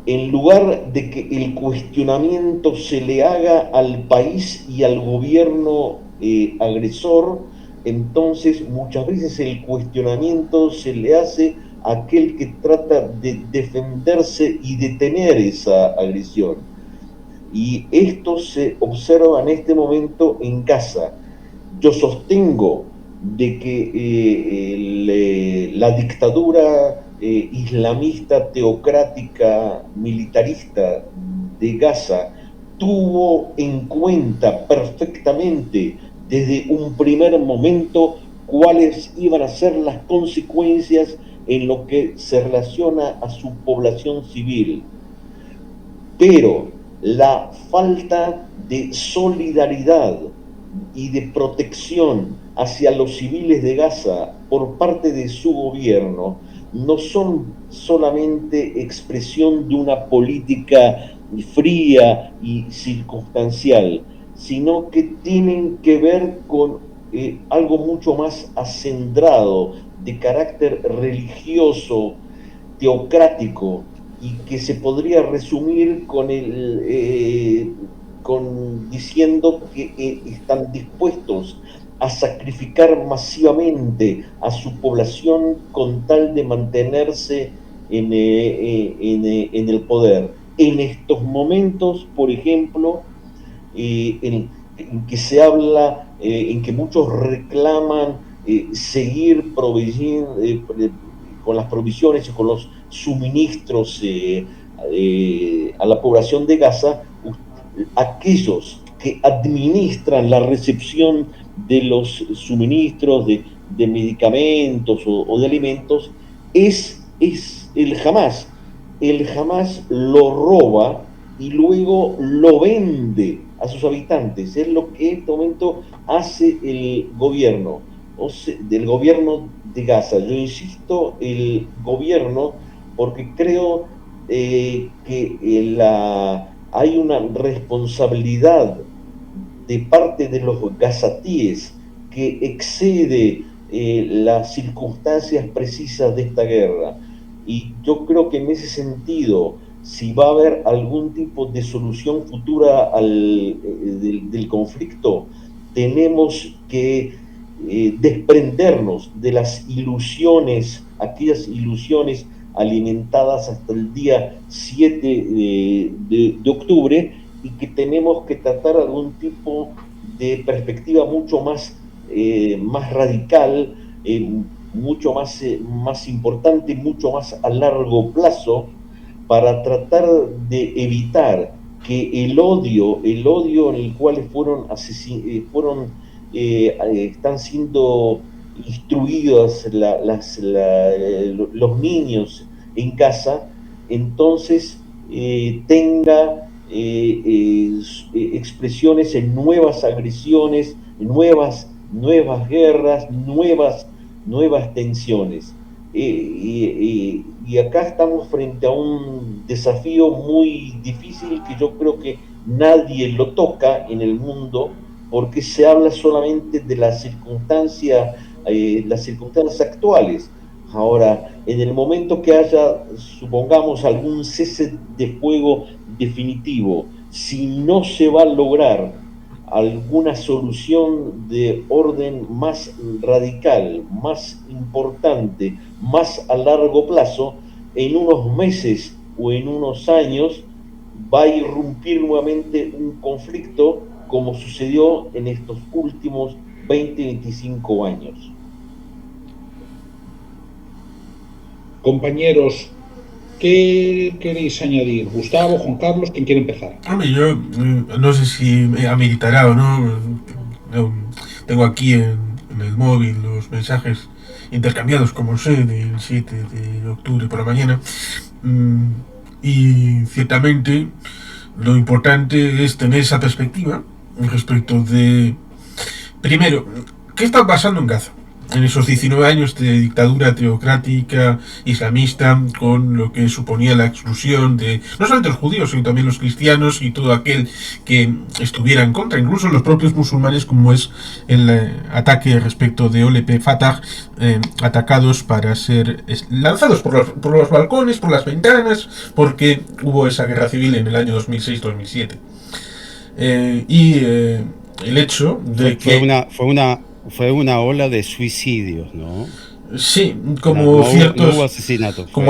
en lugar de que el cuestionamiento se le haga al país y al gobierno agresor, entonces muchas veces el cuestionamiento se le hace a aquel que trata de defenderse y detener esa agresión. Y esto se observa en este momento en Gaza. Yo sostengo de que la dictadura islamista, teocrática, militarista de Gaza tuvo en cuenta perfectamente desde un primer momento cuáles iban a ser las consecuencias en lo que se relaciona a su población civil. Pero la falta de solidaridad y de protección hacia los civiles de Gaza por parte de su gobierno no son solamente expresión de una política fría y circunstancial, sino que tienen que ver con algo mucho más acendrado, de carácter religioso, teocrático, y que se podría resumir con diciendo que están dispuestos a sacrificar masivamente a su población con tal de mantenerse en el poder. En estos momentos, por ejemplo, en que se habla, en que muchos reclaman seguir proveyendo con las provisiones y con los suministros a la población de Gaza, aquellos que administran la recepción de los suministros, de de medicamentos o de alimentos, es el Hamas. El Hamas lo roba y luego lo vende a sus habitantes. Es lo que en este momento hace el gobierno, del gobierno de Gaza. Yo insisto, el gobierno, porque creo que hay una responsabilidad de parte de los gazatíes que excede las circunstancias precisas de esta guerra. Y yo creo que en ese sentido, si va a haber algún tipo de solución futura del conflicto, tenemos que desprendernos de las ilusiones, aquellas ilusiones alimentadas hasta el día 7 de octubre, y que tenemos que tratar algún tipo de perspectiva mucho más radical, mucho más importante, mucho más a largo plazo, para tratar de evitar que el odio en el cual están siendo instruidos los niños en casa, entonces tenga expresiones en nuevas agresiones, nuevas guerras, nuevas tensiones. Y acá estamos frente a un desafío muy difícil, que yo creo que nadie lo toca en el mundo, porque se habla solamente de las circunstancias actuales. Ahora, en el momento que haya, supongamos, algún cese de fuego definitivo, si no se va a lograr alguna solución de orden más radical, más importante, más a largo plazo, en unos meses o en unos años va a irrumpir nuevamente un conflicto, como sucedió en estos últimos 20-25 años. Compañeros, ¿qué queréis añadir? Gustavo, Juan Carlos, ¿quién quiere empezar? Hombre, yo no sé si me ameritará o no. Tengo aquí en el móvil los mensajes intercambiados, como sé, del 7 de octubre por la mañana. Y ciertamente lo importante es tener esa perspectiva respecto de, primero, ¿qué está pasando en Gaza? En esos 19 años de dictadura teocrática islamista, con lo que suponía la exclusión de no solamente los judíos, sino también los cristianos y todo aquel que estuviera en contra, incluso los propios musulmanes, como es el ataque respecto de OLP Fatah, atacados para ser lanzados por los balcones, por las ventanas, porque hubo esa guerra civil en el año 2006-2007. El hecho de que... Fue una ola de suicidios, ¿no? Sí, como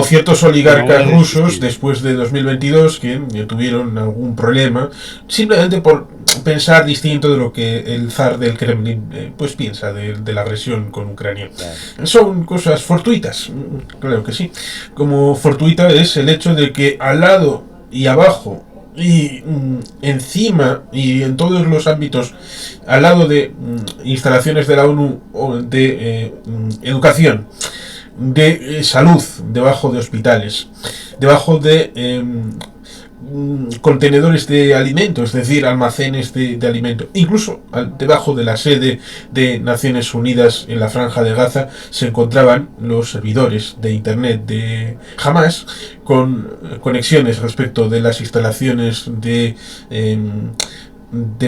ciertos oligarcas rusos después de 2022 que tuvieron algún problema simplemente por pensar distinto de lo que el zar del Kremlin pues piensa de la agresión con Ucrania. Claro. Son cosas fortuitas, claro que sí. Como fortuita es el hecho de que al lado y abajo y encima y en todos los ámbitos, al lado de instalaciones de la ONU o de educación, de salud, debajo de hospitales, debajo de contenedores de alimentos, es decir, almacenes de alimentos, incluso debajo de la sede de Naciones Unidas en la Franja de Gaza se encontraban los servidores de internet de Hamas con conexiones respecto de las instalaciones de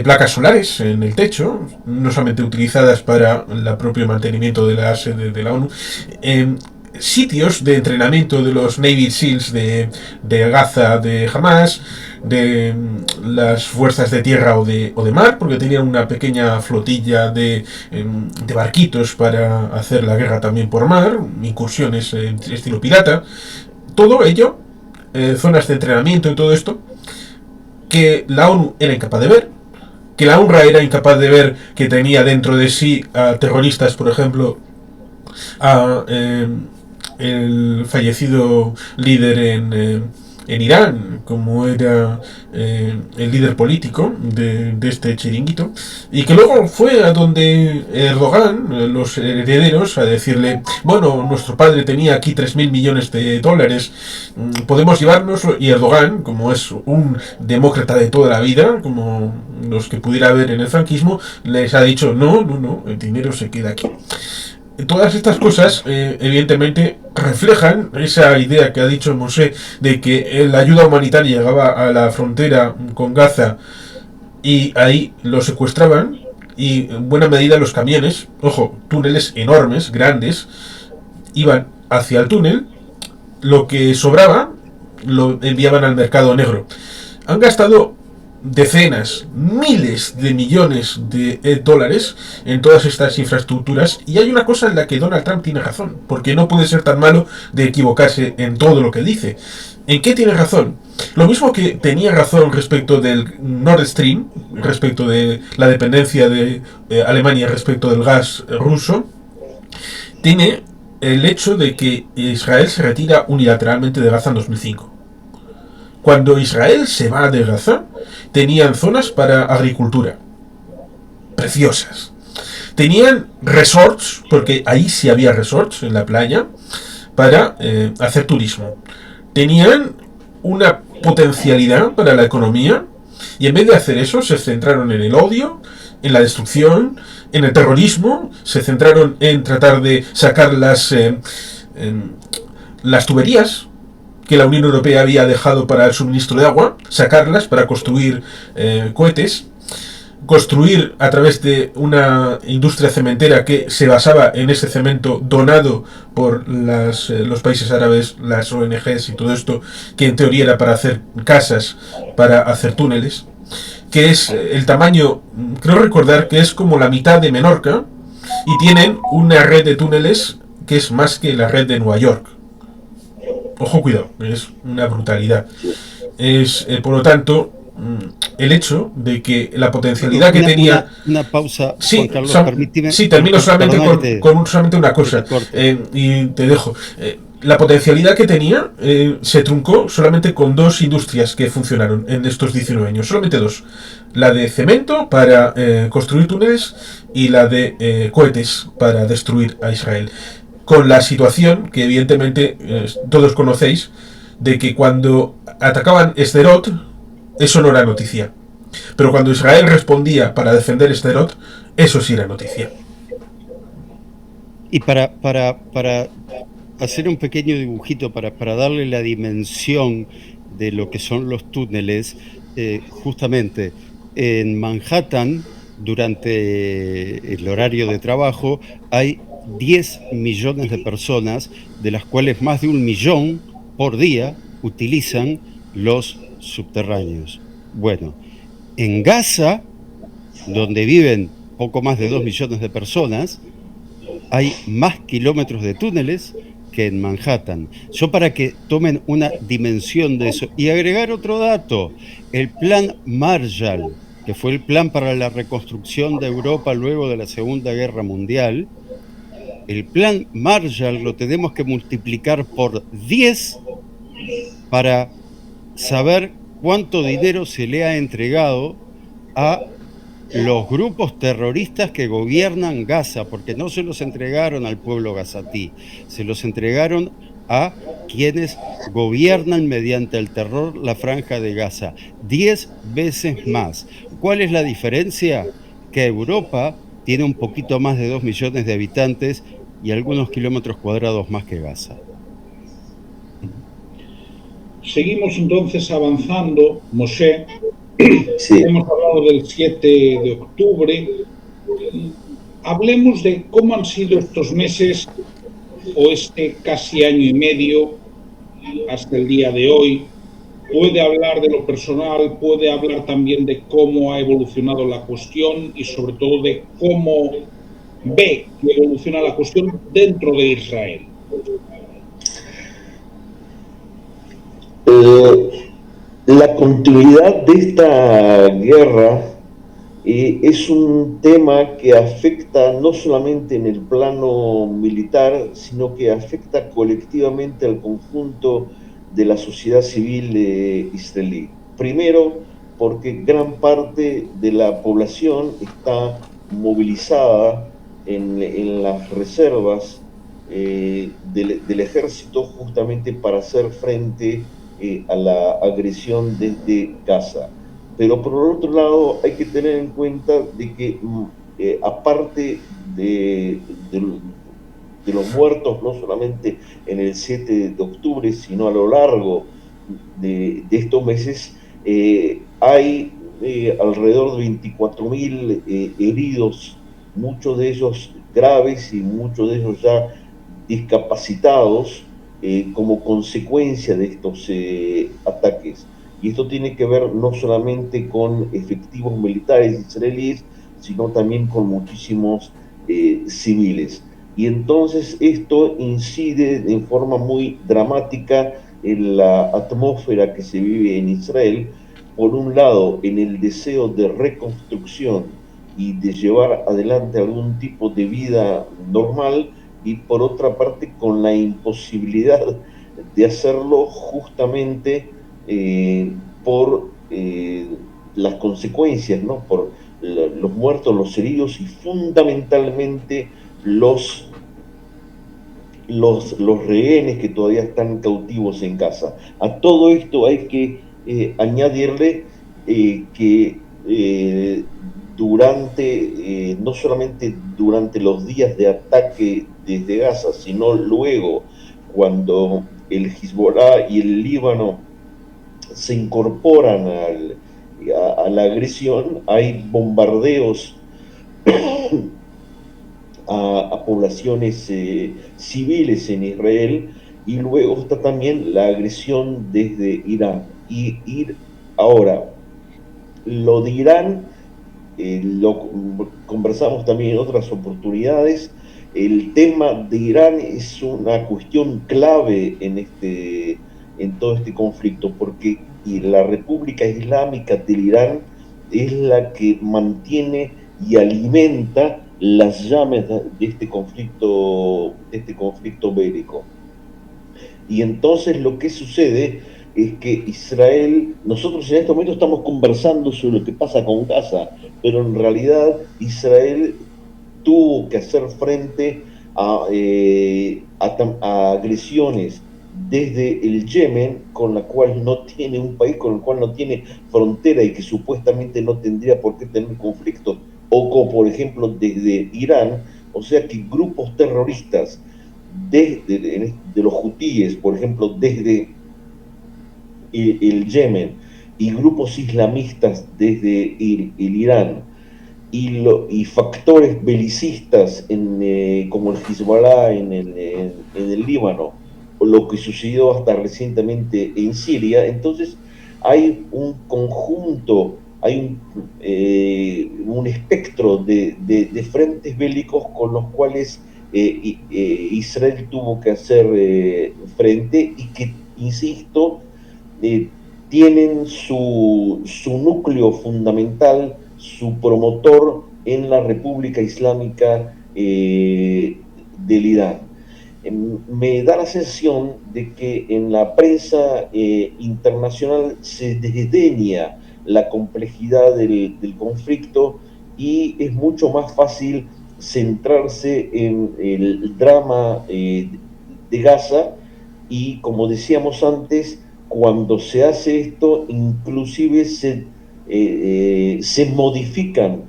placas solares en el techo, no solamente utilizadas para el propio mantenimiento de la sede de la ONU, sitios de entrenamiento de los Navy SEALs de Gaza, de Hamas, de las fuerzas de tierra o de mar, porque tenían una pequeña flotilla de barquitos para hacer la guerra también por mar, incursiones estilo pirata, todo ello, zonas de entrenamiento y todo esto, que la ONU era incapaz de ver, que la UNRWA era incapaz de ver, que tenía dentro de sí a terroristas, por ejemplo, a el fallecido líder en Irán, como era el líder político de este chiringuito, y que luego fue a donde Erdogan, los herederos, a decirle, bueno, nuestro padre tenía aquí 3.000 millones de dólares, podemos llevárnoslo, y Erdogan, como es un demócrata de toda la vida, como los que pudiera haber en el franquismo, les ha dicho, no, no, no, el dinero se queda aquí. Todas estas cosas, evidentemente, reflejan esa idea que ha dicho Moshe de que la ayuda humanitaria llegaba a la frontera con Gaza y ahí lo secuestraban, y en buena medida los camiones, ojo, túneles enormes, grandes, iban hacia el túnel, lo que sobraba lo enviaban al mercado negro. Han gastado decenas, miles de millones de dólares en todas estas infraestructuras, y hay una cosa en la que Donald Trump tiene razón, porque no puede ser tan malo de equivocarse en todo lo que dice. ¿En qué tiene razón? Lo mismo que tenía razón respecto del Nord Stream, respecto de la dependencia de Alemania respecto del gas ruso, tiene el hecho de que Israel se retira unilateralmente de Gaza en 2005. Cuando Israel se va de Gaza, tenían zonas para agricultura, preciosas. Tenían resorts, porque ahí sí había resorts en la playa, para hacer turismo. Tenían una potencialidad para la economía, y en vez de hacer eso, se centraron en el odio, en la destrucción, en el terrorismo, se centraron en tratar de sacar las tuberías que la Unión Europea había dejado para el suministro de agua, sacarlas para construir cohetes, construir a través de una industria cementera que se basaba en ese cemento donado por los países árabes, las ONGs y todo esto, que en teoría era para hacer casas, para hacer túneles, que es el tamaño, creo recordar que es como la mitad de Menorca, y tienen una red de túneles que es más que la red de Nueva York. Ojo, cuidado, es una brutalidad. Es, por lo tanto, el hecho de que la potencialidad que tenía... Una pausa, sí, Juan Carlos, permíteme. Sí, termino solamente con solamente una cosa, y te dejo. La potencialidad que tenía se truncó solamente con dos industrias que funcionaron en estos 19 años, solamente dos. La de cemento para construir túneles, y la de cohetes para destruir a Israel. Con la situación que evidentemente todos conocéis, de que cuando atacaban Sderot, eso no era noticia. Pero cuando Israel respondía para defender Sderot, eso sí era noticia. Y para hacer un pequeño dibujito, para darle la dimensión de lo que son los túneles, justamente en Manhattan, durante el horario de trabajo, hay 10 millones de personas, de las cuales más de 1 millón por día utilizan los subterráneos. Bueno, en Gaza, donde viven poco más de 2 millones de personas, hay más kilómetros de túneles que en Manhattan. Yo, para que tomen una dimensión de eso, y agregar otro dato, el plan Marshall, que fue el plan para la reconstrucción de Europa luego de la Segunda Guerra Mundial, el plan Marshall lo tenemos que multiplicar por 10 para saber cuánto dinero se le ha entregado a los grupos terroristas que gobiernan Gaza, porque no se los entregaron al pueblo gazatí, se los entregaron a quienes gobiernan mediante el terror la franja de Gaza. 10 veces más. ¿Cuál es la diferencia? Que Europa tiene un poquito más de 2 millones de habitantes y algunos kilómetros cuadrados más que Gaza. Seguimos entonces avanzando, Moshe. Sí. Hemos hablado del 7 de octubre. Hablemos de cómo han sido estos meses, o este casi año y medio, hasta el día de hoy. Puede hablar de lo personal, puede hablar también de cómo ha evolucionado la cuestión, y sobre todo de cómo ve que evoluciona la cuestión dentro de Israel. La continuidad de esta guerra es un tema que afecta no solamente en el plano militar, sino que afecta colectivamente al conjunto de la sociedad civil israelí. Primero, porque gran parte de la población está movilizada en las reservas del ejército justamente para hacer frente a la agresión desde Gaza. Pero por otro lado hay que tener en cuenta de que aparte de los muertos, no solamente en el 7 de octubre, sino a lo largo de estos meses, hay alrededor de 24.000 heridos, muchos de ellos graves y muchos de ellos ya discapacitados como consecuencia de estos ataques. Y esto tiene que ver no solamente con efectivos militares israelíes, sino también con muchísimos civiles. Y entonces esto incide en forma muy dramática en la atmósfera que se vive en Israel, por un lado en el deseo de reconstrucción y de llevar adelante algún tipo de vida normal, y por otra parte con la imposibilidad de hacerlo justamente por las consecuencias, ¿no? Por los muertos, los heridos y fundamentalmente los rehenes que todavía están cautivos en casa. A todo esto hay que añadirle que no solamente durante los días de ataque desde Gaza, sino luego cuando el Hezbollah y el Líbano se incorporan a la agresión, hay bombardeos a poblaciones civiles en Israel, y luego está también la agresión desde Irán. Ahora, lo de Irán, lo conversamos también en otras oportunidades. El tema de Irán es una cuestión clave en todo este conflicto, porque la República Islámica del Irán es la que mantiene y alimenta las llamas de este conflicto bélico. Y entonces lo que sucede es que Israel, nosotros en este momento estamos conversando sobre lo que pasa con Gaza, pero en realidad Israel tuvo que hacer frente a agresiones desde el Yemen, con la cual no tiene un país con el cual no tiene frontera y que supuestamente no tendría por qué tener conflicto, o como por ejemplo desde Irán. O sea que grupos terroristas de los hutíes, por ejemplo, desde el Yemen, y grupos islamistas desde el Irán, y factores belicistas como el Hezbollah en el Líbano, o lo que sucedió hasta recientemente en Siria. Entonces hay un conjunto, hay un espectro de frentes bélicos con los cuales Israel tuvo que hacer frente, y que, insisto, tienen su núcleo fundamental, su promotor en la República Islámica del Irán. Me da la sensación de que en la prensa internacional se desdeña la complejidad del conflicto, y es mucho más fácil centrarse en el drama de Gaza. Y como decíamos antes, cuando se hace esto, inclusive se modifican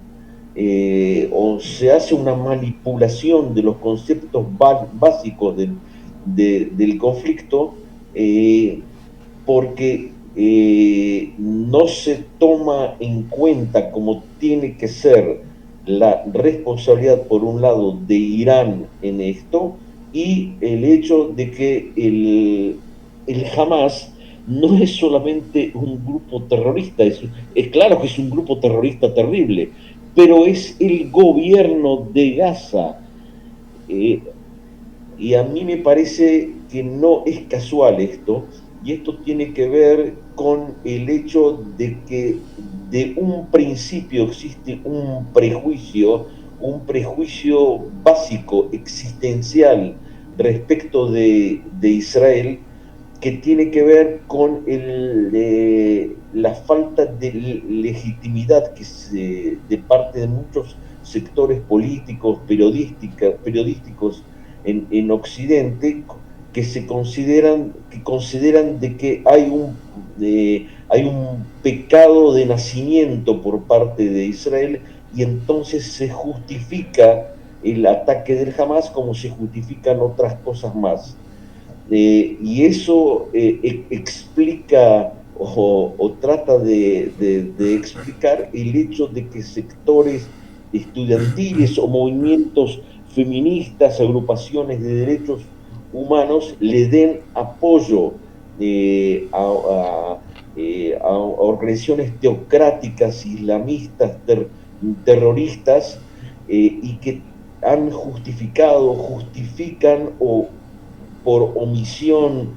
o se hace una manipulación de los conceptos básicos del conflicto, porque no se toma en cuenta como tiene que ser la responsabilidad, por un lado, de Irán en esto, y el hecho de que el Hamas no es solamente un grupo terrorista, es claro que es un grupo terrorista terrible, pero es el gobierno de Gaza. Y a mí me parece que no es casual esto, y esto tiene que ver con el hecho de que de un principio existe un prejuicio básico, existencial, respecto de Israel, que tiene que ver con la falta de legitimidad de parte de muchos sectores políticos, periodísticos en Occidente, que consideran de que hay un pecado de nacimiento por parte de Israel, y entonces se justifica el ataque del Hamas como se justifican otras cosas más. Y eso explica o trata de explicar el hecho de que sectores estudiantiles o movimientos feministas, agrupaciones de derechos humanos le den apoyo a organizaciones teocráticas, islamistas, terroristas, y que han justifican o por omisión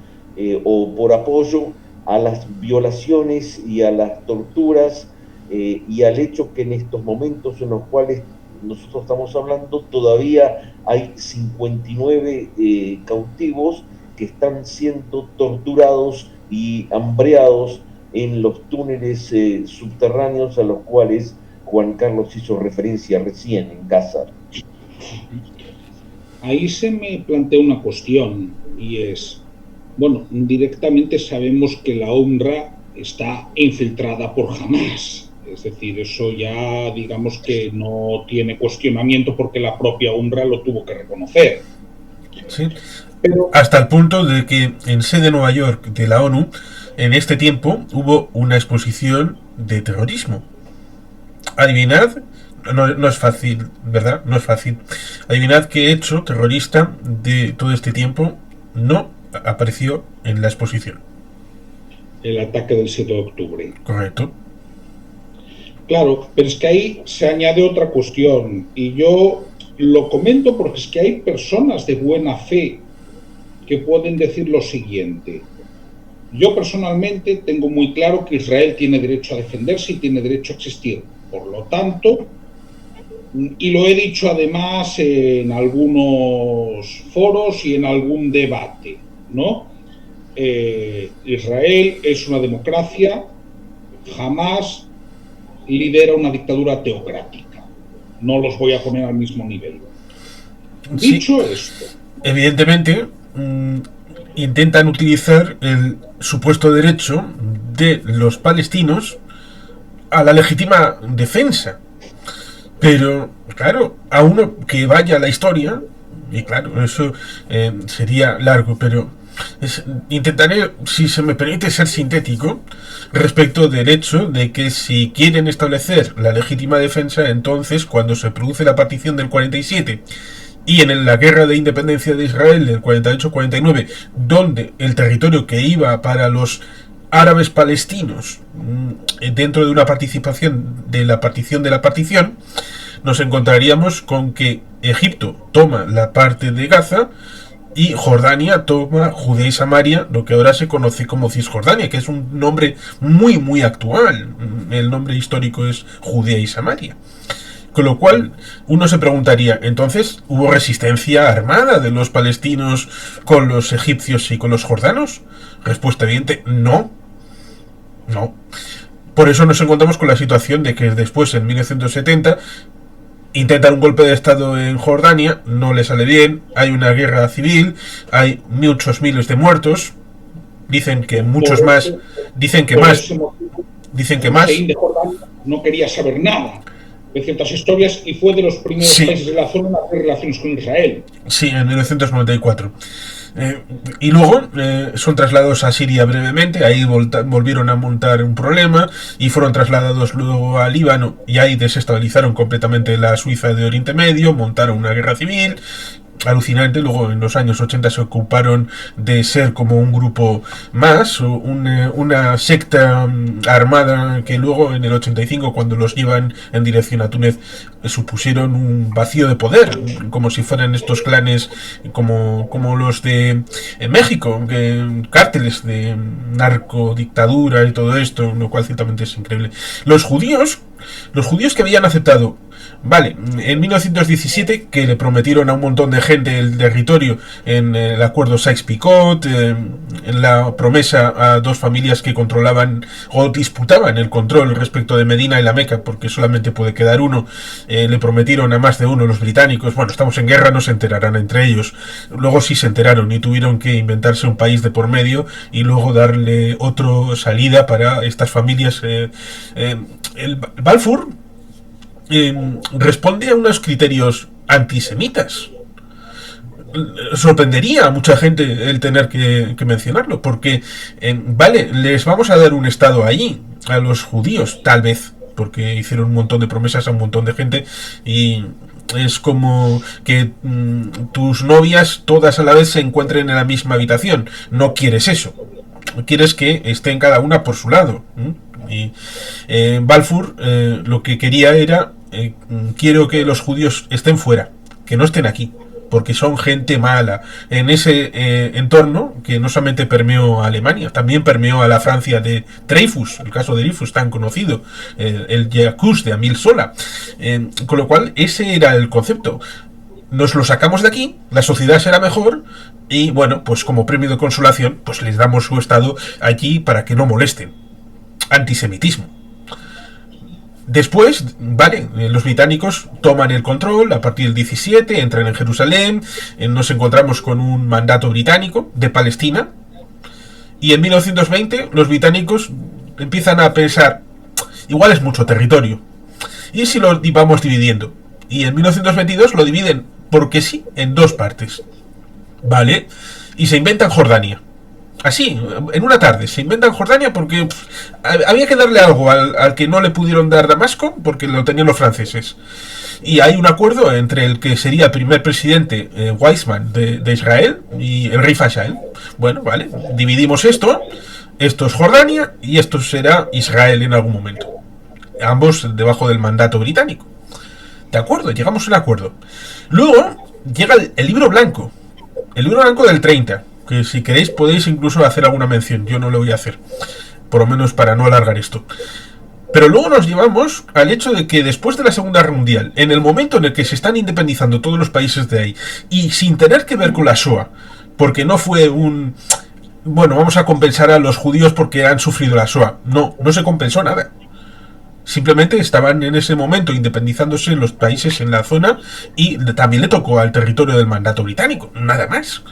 o por apoyo a las violaciones y a las torturas, y al hecho que en estos momentos en los cuales nosotros estamos hablando todavía hay 59 cautivos que están siendo torturados y hambreados en los túneles subterráneos a los cuales Juan Carlos hizo referencia recién en Gaza. Ahí se me plantea una cuestión, y es, bueno, directamente sabemos que la UNRWA está infiltrada por Hamas, es decir, eso ya digamos que no tiene cuestionamiento porque la propia UNRWA lo tuvo que reconocer. Sí. Pero hasta el punto de que en sede de Nueva York de la ONU, en este tiempo, hubo una exposición de terrorismo. Adivinad, no es fácil, ¿verdad? No es fácil. Adivinad qué hecho terrorista de todo este tiempo no apareció en la exposición. El ataque del 7 de octubre. Correcto. Claro, pero es que ahí se añade otra cuestión, y yo lo comento porque es que hay personas de buena fe que pueden decir lo siguiente. Yo personalmente tengo muy claro que Israel tiene derecho a defenderse y tiene derecho a existir. Por lo tanto, y lo he dicho además en algunos foros y en algún debate, ¿no? Israel es una democracia, jamás lidera una dictadura teocrática. No los voy a poner al mismo nivel. Dicho esto, evidentemente intentan utilizar el supuesto derecho de los palestinos a la legítima defensa, pero claro, a uno que vaya a la historia, y claro, eso sería largo, pero intentaré, si se me permite, ser sintético respecto del hecho de que si quieren establecer la legítima defensa, entonces cuando se produce la partición del 47 y en la guerra de independencia de Israel del 48-49, donde el territorio que iba para los árabes palestinos dentro de una participación de la partición, nos encontraríamos con que Egipto toma la parte de Gaza y Jordania toma Judea y Samaria, lo que ahora se conoce como Cisjordania, que es un nombre muy muy actual. El nombre histórico es Judea y Samaria. Con lo cual, uno se preguntaría, ¿entonces hubo resistencia armada de los palestinos con los egipcios y con los jordanos? Respuesta evidente, no. No. Por eso nos encontramos con la situación de que después, en 1970, intentan un golpe de estado en Jordania, no le sale bien, hay una guerra civil, hay muchos miles de muertos, dicen que muchos más, dicen que más. De Jordania no quería saber nada de ciertas historias y fue de los primeros países de la zona en hacer relaciones con Israel. Sí, en 1994. Y luego son trasladados a Siria brevemente, ahí volvieron a montar un problema y fueron trasladados luego a Líbano y ahí desestabilizaron completamente la Suiza de Oriente Medio, montaron una guerra civil alucinante. Luego en los años 80 se ocuparon de ser como un grupo más, una secta armada que luego en el 85, cuando los llevan en dirección a Túnez, supusieron un vacío de poder, como si fueran estos clanes como los de México, cárteles de narcodictadura y todo esto, lo cual ciertamente es increíble. Los judíos que habían aceptado Vale, en 1917, que le prometieron a un montón de gente el territorio en el acuerdo Sykes-Picot, en la promesa a dos familias que controlaban o disputaban el control respecto de Medina y la Meca, porque solamente puede quedar uno, le prometieron a más de uno los británicos, bueno, estamos en guerra, no se enterarán entre ellos. Luego sí se enteraron y tuvieron que inventarse un país de por medio y luego darle otra salida para estas familias. El Balfour responde a unos criterios antisemitas. Sorprendería a mucha gente el tener que mencionarlo, porque vale, les vamos a dar un estado allí a los judíos, tal vez, porque hicieron un montón de promesas a un montón de gente y es como que tus novias todas a la vez se encuentren en la misma habitación. No quieres eso, quieres que estén cada una por su lado. Y Balfour lo que quería era quiero que los judíos estén fuera, que no estén aquí, porque son gente mala. En ese entorno, que no solamente permeó a Alemania, también permeó a la Francia de Dreyfus, el caso de Dreyfus tan conocido, el Jacques de Émile Zola. Con lo cual, ese era el concepto. Nos lo sacamos de aquí, la sociedad será mejor y bueno, pues como premio de consolación, pues les damos su estado allí para que no molesten. Antisemitismo. Después, vale, los británicos toman el control a partir del 17, entran en Jerusalén, nos encontramos con un mandato británico de Palestina y en 1920 los británicos empiezan a pensar, igual es mucho territorio, y si lo vamos dividiendo, y en 1922 lo dividen, porque sí, en dos partes, vale, y se inventan Jordania. Así, en una tarde, se inventan Jordania porque había que darle algo al que no le pudieron dar Damasco, porque lo tenían los franceses. Y hay un acuerdo entre el que sería el primer presidente Weizmann de Israel y el rey Faisal. Bueno, vale, dividimos esto es Jordania y esto será Israel en algún momento. Ambos debajo del mandato británico. De acuerdo, llegamos a un acuerdo. Luego llega el libro blanco. El libro blanco del 30. Que si queréis podéis incluso hacer alguna mención, yo no lo voy a hacer, por lo menos para no alargar esto. Pero luego nos llevamos al hecho de que después de la Segunda Guerra Mundial, en el momento en el que se están independizando todos los países de ahí, y sin tener que ver con la Shoah, porque no fue un... bueno, vamos a compensar a los judíos porque han sufrido la Shoah. No, no se compensó nada. Simplemente estaban en ese momento independizándose los países en la zona y también le tocó al territorio del mandato británico, nada más.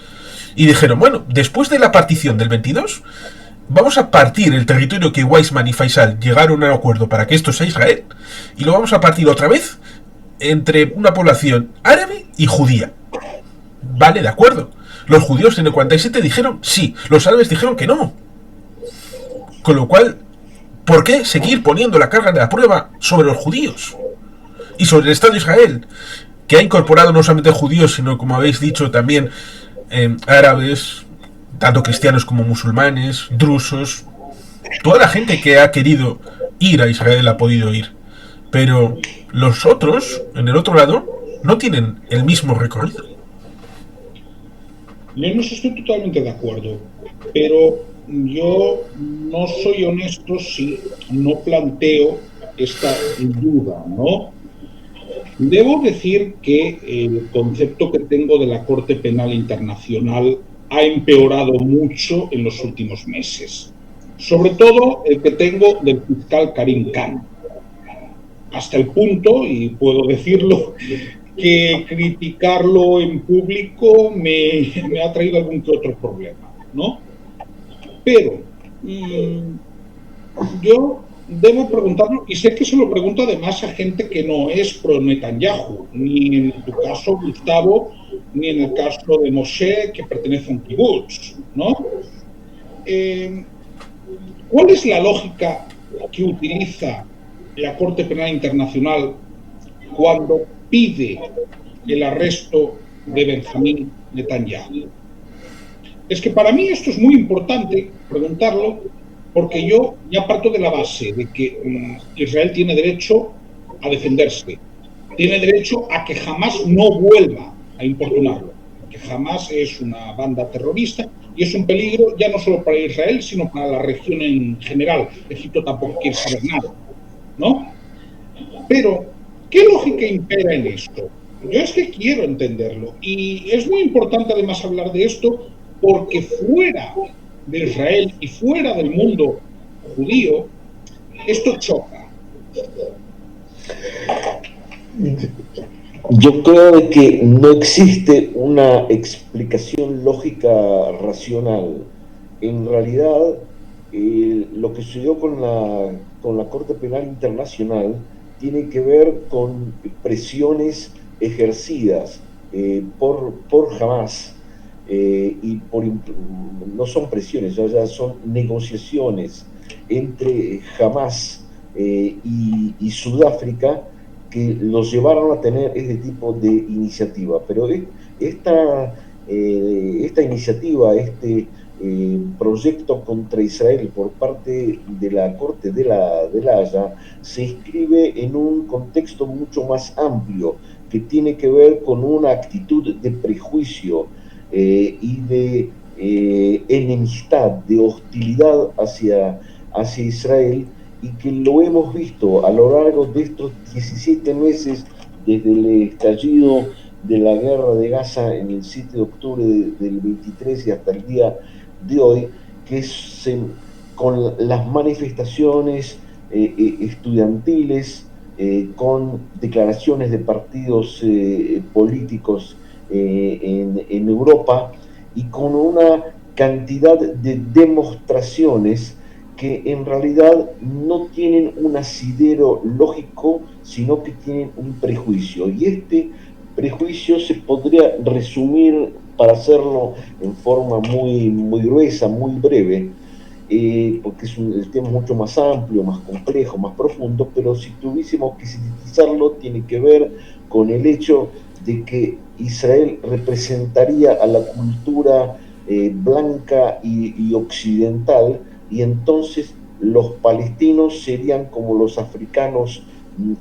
Y dijeron, bueno, después de la partición del 22, vamos a partir el territorio que Weizmann y Faisal llegaron a un acuerdo para que esto sea Israel, y lo vamos a partir otra vez entre una población árabe y judía. Vale, de acuerdo. Los judíos en el 47 dijeron sí, los árabes dijeron que no. Con lo cual, ¿por qué seguir poniendo la carga de la prueba sobre los judíos? Y sobre el Estado de Israel, que ha incorporado no solamente judíos, sino, como habéis dicho, también árabes, tanto cristianos como musulmanes, drusos, toda la gente que ha querido ir a Israel ha podido ir, pero los otros, en el otro lado, no tienen el mismo recorrido. Yo no estoy totalmente de acuerdo, pero yo no soy honesto si no planteo esta duda, ¿no? Debo decir que el concepto que tengo de la Corte Penal Internacional ha empeorado mucho en los últimos meses. Sobre todo el que tengo del fiscal Karim Khan. Hasta el punto, y puedo decirlo, que criticarlo en público me ha traído algún que otro problema, ¿no? Pero yo debo preguntarlo, y sé que se lo pregunto además a gente que no es pro Netanyahu, ni en tu caso, Gustavo, ni en el caso de Moshe, que pertenece a un kibutz, ¿no? ¿Cuál es la lógica que utiliza la Corte Penal Internacional cuando pide el arresto de Benjamín Netanyahu? Es que para mí esto es muy importante preguntarlo, porque yo ya parto de la base de que Israel tiene derecho a defenderse, tiene derecho a que jamás no vuelva a importunarlo, que jamás es una banda terrorista y es un peligro ya no solo para Israel, sino para la región en general. Egipto tampoco quiere saber nada, ¿no? Pero ¿Qué lógica impera en esto? Yo es que quiero entenderlo. Y es muy importante además hablar de esto porque fuera de Israel y fuera del mundo judío, esto choca. Yo creo de que no existe una explicación lógica racional. En realidad, lo que sucedió con la Corte Penal Internacional tiene que ver con presiones ejercidas por Hamas no son presiones, ya son negociaciones entre Hamas y Sudáfrica que los llevaron a tener este tipo de iniciativa. Pero esta iniciativa, proyecto contra Israel por parte de la Corte de la Haya, se inscribe en un contexto mucho más amplio que tiene que ver con una actitud de prejuicio y de enemistad, de hostilidad hacia Israel, y que lo hemos visto a lo largo de estos 17 meses desde el estallido de la guerra de Gaza en el 7 de octubre del 23 y hasta el día de hoy, que con las manifestaciones estudiantiles, con declaraciones de partidos políticos en Europa y con una cantidad de demostraciones que en realidad no tienen un asidero lógico, sino que tienen un prejuicio. Y este prejuicio se podría resumir, para hacerlo en forma muy gruesa, muy breve, porque el tema es mucho más amplio, más complejo, más profundo, pero si tuviésemos que sintetizarlo, tiene que ver con el hecho de que Israel representaría a la cultura blanca y occidental, y entonces los palestinos serían como los africanos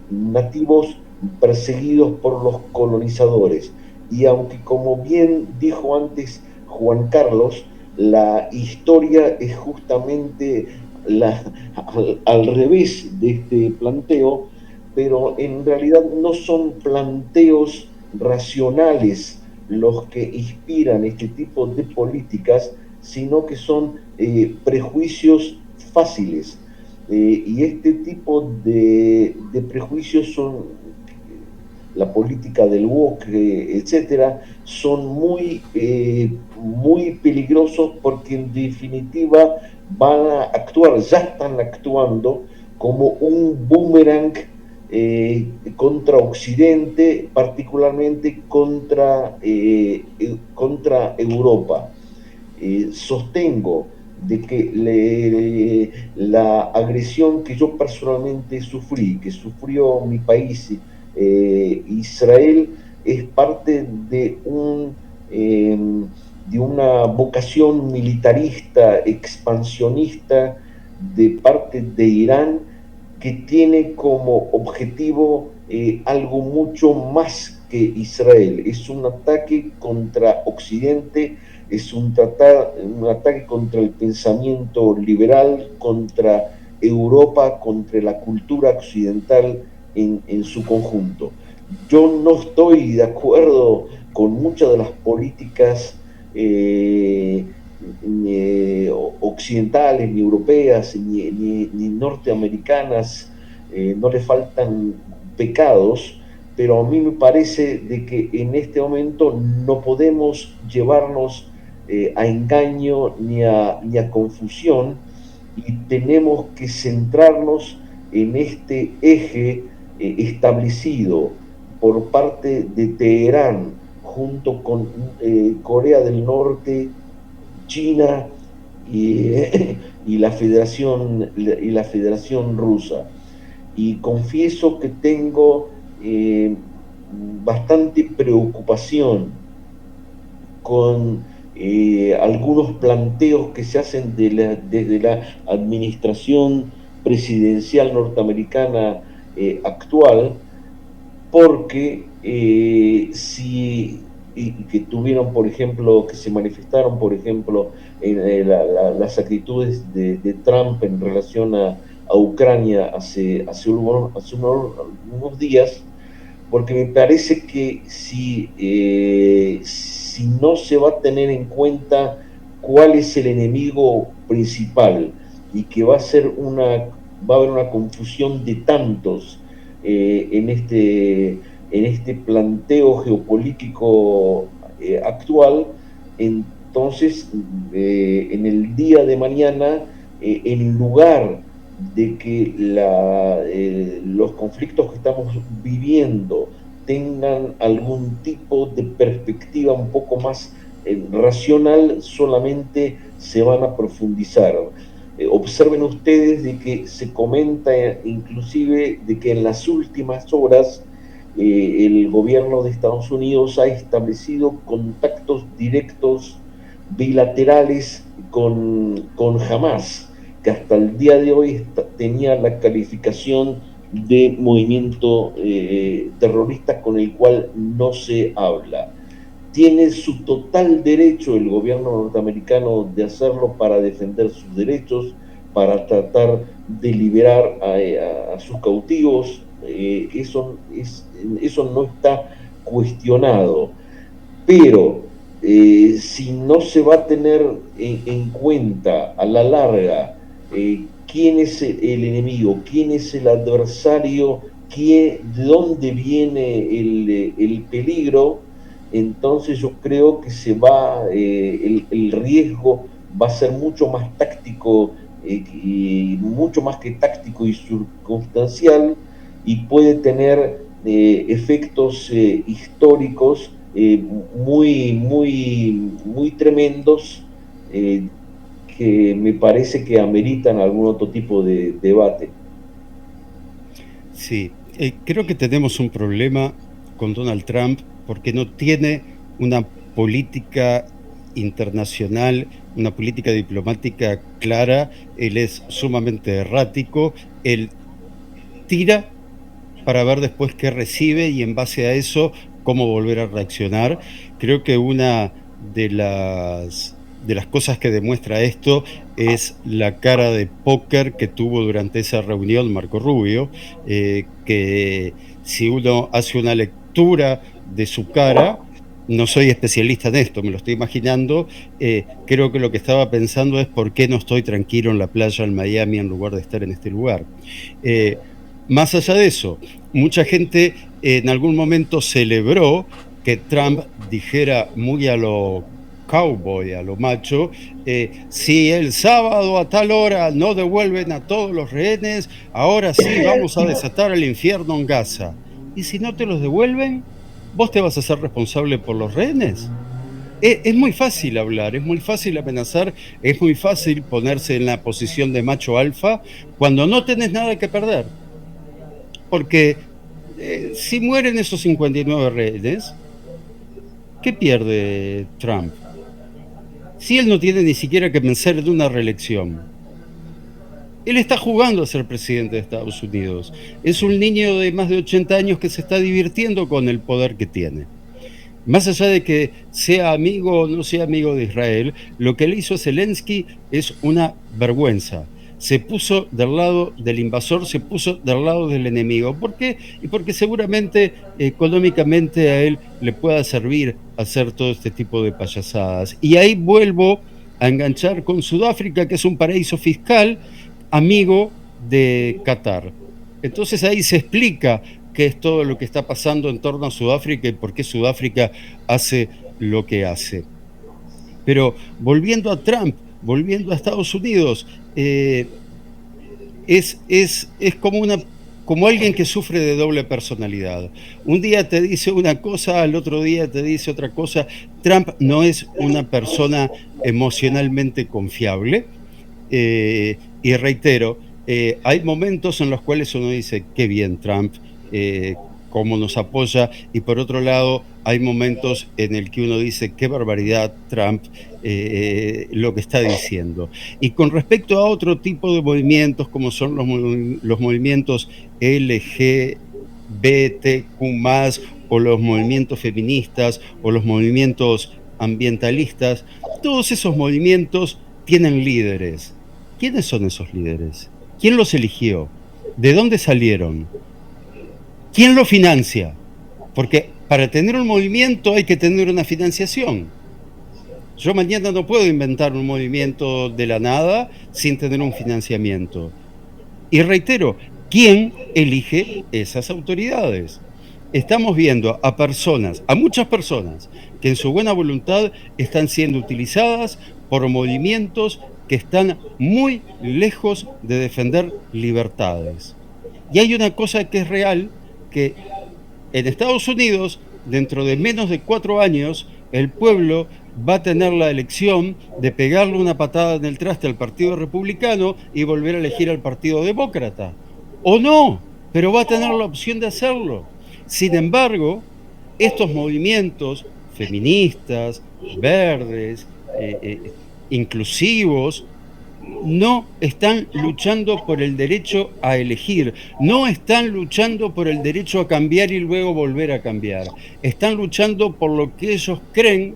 nativos perseguidos por los colonizadores. Y aunque, como bien dijo antes Juan Carlos, la historia es justamente al revés de este planteo, pero en realidad no son planteos racionales los que inspiran este tipo de políticas, sino que son prejuicios fáciles. Y este tipo de prejuicios son la política del woke, etcétera, son muy peligrosos, porque en definitiva van a actuar, ya están actuando como un boomerang contra Occidente, particularmente contra Europa. Sostengo de que la agresión que yo personalmente sufrí, que sufrió mi país, Israel, es parte de una vocación militarista, expansionista de parte de Irán, que tiene como objetivo algo mucho más que Israel. Es un ataque contra Occidente, es un ataque contra el pensamiento liberal, contra Europa, contra la cultura occidental en su conjunto. Yo no estoy de acuerdo con muchas de las políticas occidentales, ni europeas, ni norteamericanas. No le faltan pecados, pero a mí me parece de que en este momento no podemos llevarnos a engaño ni a confusión, y tenemos que centrarnos en este eje establecido por parte de Teherán junto con Corea del Norte, China y la Federación Rusa. Y confieso que tengo bastante preocupación con algunos planteos que se hacen desde la administración presidencial norteamericana actual, porque que tuvieron, por ejemplo, que se manifestaron, por ejemplo, en las actitudes de Trump en relación a Ucrania hace unos días, porque me parece que si no se va a tener en cuenta cuál es el enemigo principal y que va a haber una confusión de tantos en este planteo geopolítico actual, entonces en el día de mañana, en lugar de que los conflictos que estamos viviendo tengan algún tipo de perspectiva un poco más racional, solamente se van a profundizar. Observen ustedes de que se comenta inclusive de que en las últimas horas el gobierno de Estados Unidos ha establecido contactos directos bilaterales con Hamas, que hasta el día de hoy tenía la calificación de movimiento terrorista, con el cual no se habla. Tiene su total derecho el gobierno norteamericano de hacerlo para defender sus derechos, para tratar de liberar a sus cautivos. Eso no está cuestionado. Pero si no se va a tener en cuenta a la larga quién es el enemigo, quién es el adversario, de dónde viene el peligro, entonces yo creo que el riesgo va a ser mucho más táctico, y mucho más que táctico y circunstancial, y puede tener efectos históricos muy tremendos, que me parece que ameritan algún otro tipo de debate. Sí, creo que tenemos un problema con Donald Trump porque no tiene una política internacional, una política diplomática clara. Él es sumamente errático, él tira para ver después qué recibe y en base a eso cómo volver a reaccionar. Creo que una de las cosas que demuestra esto es la cara de póker que tuvo durante esa reunión Marco Rubio, que si uno hace una lectura de su cara, no soy especialista en esto, me lo estoy imaginando, creo que lo que estaba pensando es por qué no estoy tranquilo en la playa en Miami en lugar de estar en este lugar. Más allá de eso, mucha gente en algún momento celebró que Trump dijera muy a lo cowboy, a lo macho, si el sábado a tal hora no devuelven a todos los rehenes, ahora sí vamos a desatar el infierno en Gaza. ¿Y si no te los devuelven, vos te vas a ser responsable por los rehenes? Es muy fácil hablar, es muy fácil amenazar, es muy fácil ponerse en la posición de macho alfa cuando no tenés nada que perder. Porque si mueren esos 59 rehenes, ¿qué pierde Trump? Si él no tiene ni siquiera que pensar en una reelección. Él está jugando a ser presidente de Estados Unidos. Es un niño de más de 80 años que se está divirtiendo con el poder que tiene. Más allá de que sea amigo o no sea amigo de Israel, lo que le hizo a Zelensky es una vergüenza. Se puso del lado del invasor, se puso del lado del enemigo. ¿Por qué? Y porque seguramente económicamente a él le pueda servir hacer todo este tipo de payasadas. Y ahí vuelvo a enganchar con Sudáfrica, que es un paraíso fiscal amigo de Qatar. Entonces ahí se explica qué es todo lo que está pasando en torno a Sudáfrica y por qué Sudáfrica hace lo que hace. Pero volviendo a Trump, volviendo a Estados Unidos, es como alguien que sufre de doble personalidad. Un día te dice una cosa, al otro día te dice otra cosa. Trump no es una persona emocionalmente confiable. Y reitero, hay momentos en los cuales uno dice, qué bien Trump, cómo nos apoya, y por otro lado hay momentos en el que uno dice, qué barbaridad Trump, lo que está diciendo. Y con respecto a otro tipo de movimientos, como son los movimientos LGBTQ+, o los movimientos feministas, o los movimientos ambientalistas, todos esos movimientos tienen líderes. ¿Quiénes son esos líderes? ¿Quién los eligió? ¿De dónde salieron? ¿Quién los financia? Porque para tener un movimiento hay que tener una financiación. Yo mañana no puedo inventar un movimiento de la nada sin tener un financiamiento. Y reitero, ¿quién elige esas autoridades? Estamos viendo a personas, a muchas personas, que en su buena voluntad están siendo utilizadas por movimientos que están muy lejos de defender libertades. Y hay una cosa que es real, que en Estados Unidos, dentro de menos de 4 años, el pueblo va a tener la elección de pegarle una patada en el traste al Partido Republicano y volver a elegir al Partido Demócrata. O no, pero va a tener la opción de hacerlo. Sin embargo, estos movimientos feministas, verdes, inclusivos, no están luchando por el derecho a elegir, no están luchando por el derecho a cambiar y luego volver a cambiar. Están luchando por lo que ellos creen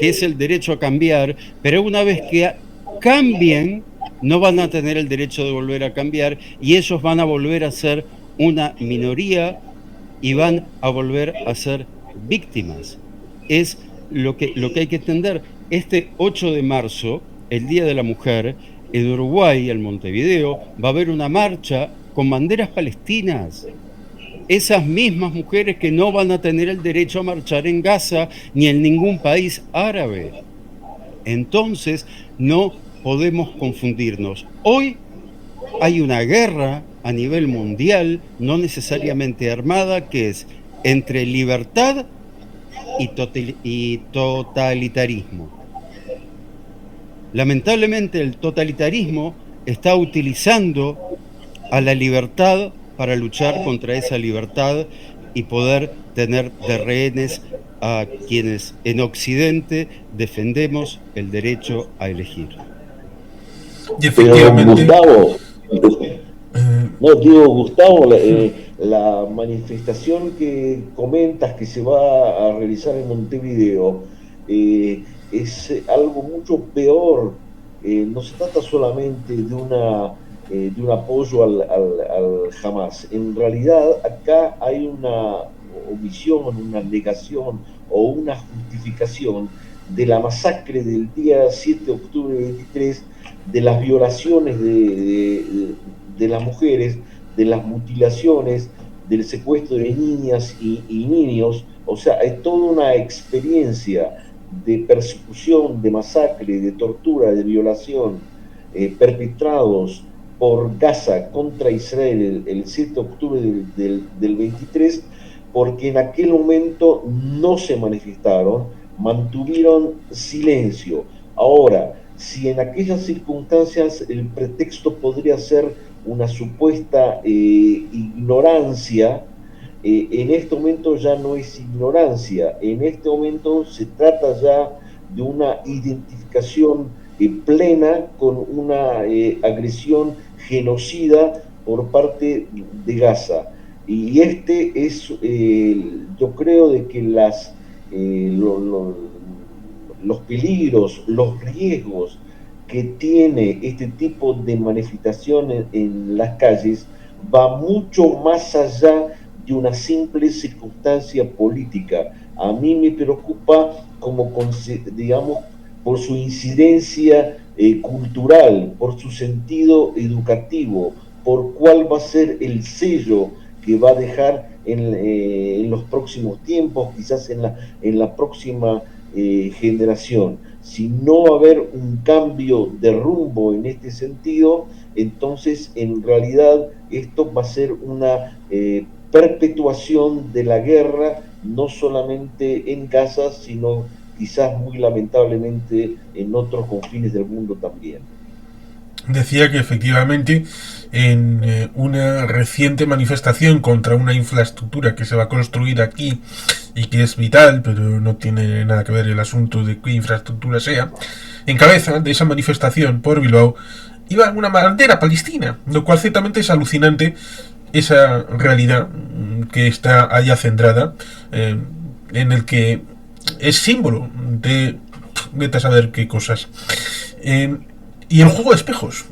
que es el derecho a cambiar, pero una vez que cambien, no van a tener el derecho de volver a cambiar y ellos van a volver a ser una minoría y van a volver a ser víctimas. Es lo que hay que entender. Este 8 de marzo, el Día de la Mujer, en Uruguay, en Montevideo, va a haber una marcha con banderas palestinas. Esas mismas mujeres que no van a tener el derecho a marchar en Gaza ni en ningún país árabe. Entonces, no podemos confundirnos. Hoy hay una guerra a nivel mundial, no necesariamente armada, que es entre libertad y totalitarismo. Lamentablemente el totalitarismo está utilizando a la libertad para luchar contra esa libertad y poder tener de rehenes a quienes en Occidente defendemos el derecho a elegir. Y efectivamente, pero Gustavo, la manifestación que comentas que se va a realizar en Montevideo es algo mucho peor. No se trata solamente de un apoyo al Hamas. En realidad acá hay una omisión, una negación o una justificación de la masacre del día 7 de octubre de 23, de las violaciones de las mujeres, de las mutilaciones, del secuestro de niñas y niños. O sea, es toda una experiencia de persecución, de masacre, de tortura, de violación, perpetrados por Gaza contra Israel el 7 de octubre del 23, porque en aquel momento no se manifestaron, mantuvieron silencio. Ahora, si en aquellas circunstancias el pretexto podría ser una supuesta ignorancia, en este momento ya no es ignorancia, en este momento se trata ya de una identificación plena con una agresión genocida por parte de Gaza. Y este es, yo creo, de que los peligros, los riesgos que tiene este tipo de manifestaciones en las calles va mucho más allá de una simple circunstancia política. A mí me preocupa digamos, por su incidencia cultural, por su sentido educativo, por cuál va a ser el sello que va a dejar en los próximos tiempos, quizás en la próxima generación. Si no va a haber un cambio de rumbo en este sentido, entonces en realidad esto va a ser una perpetuación de la guerra, no solamente en Gaza, sino quizás muy lamentablemente en otros confines del mundo también. Decía que efectivamente en una reciente manifestación contra una infraestructura que se va a construir aquí y que es vital, pero no tiene nada que ver el asunto de qué infraestructura sea, en cabeza de esa manifestación por Bilbao iba una bandera palestina, lo cual ciertamente es alucinante esa realidad que está allá centrada, en el que es símbolo de vete a saber qué cosas. Y el juego de espejos.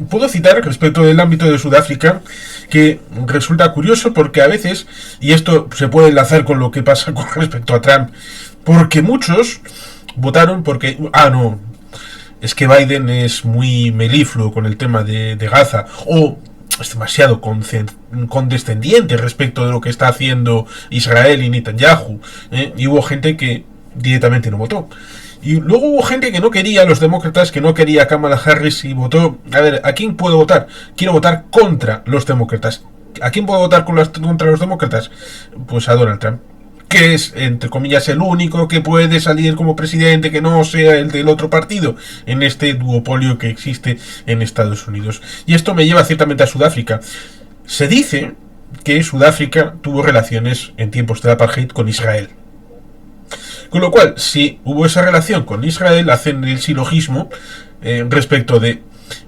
puedo citar respecto del ámbito de Sudáfrica, que resulta curioso porque a veces, y esto se puede enlazar con lo que pasa con respecto a Trump, porque muchos votaron porque, no, es que Biden es muy melifluo con el tema de Gaza, o es demasiado condescendiente respecto de lo que está haciendo Israel y Netanyahu, y hubo gente que directamente no votó. Y luego hubo gente que no quería, los demócratas, que no quería a Kamala Harris y votó. A ver, ¿a quién puedo votar? Quiero votar contra los demócratas. ¿A quién puedo votar contra los demócratas? Pues a Donald Trump, que es, entre comillas, el único que puede salir como presidente que no sea el del otro partido en este duopolio que existe en Estados Unidos. Y esto me lleva ciertamente a Sudáfrica. Se dice que Sudáfrica tuvo relaciones en tiempos de apartheid con Israel. Con lo cual, si hubo esa relación con Israel, hacen el silogismo respecto de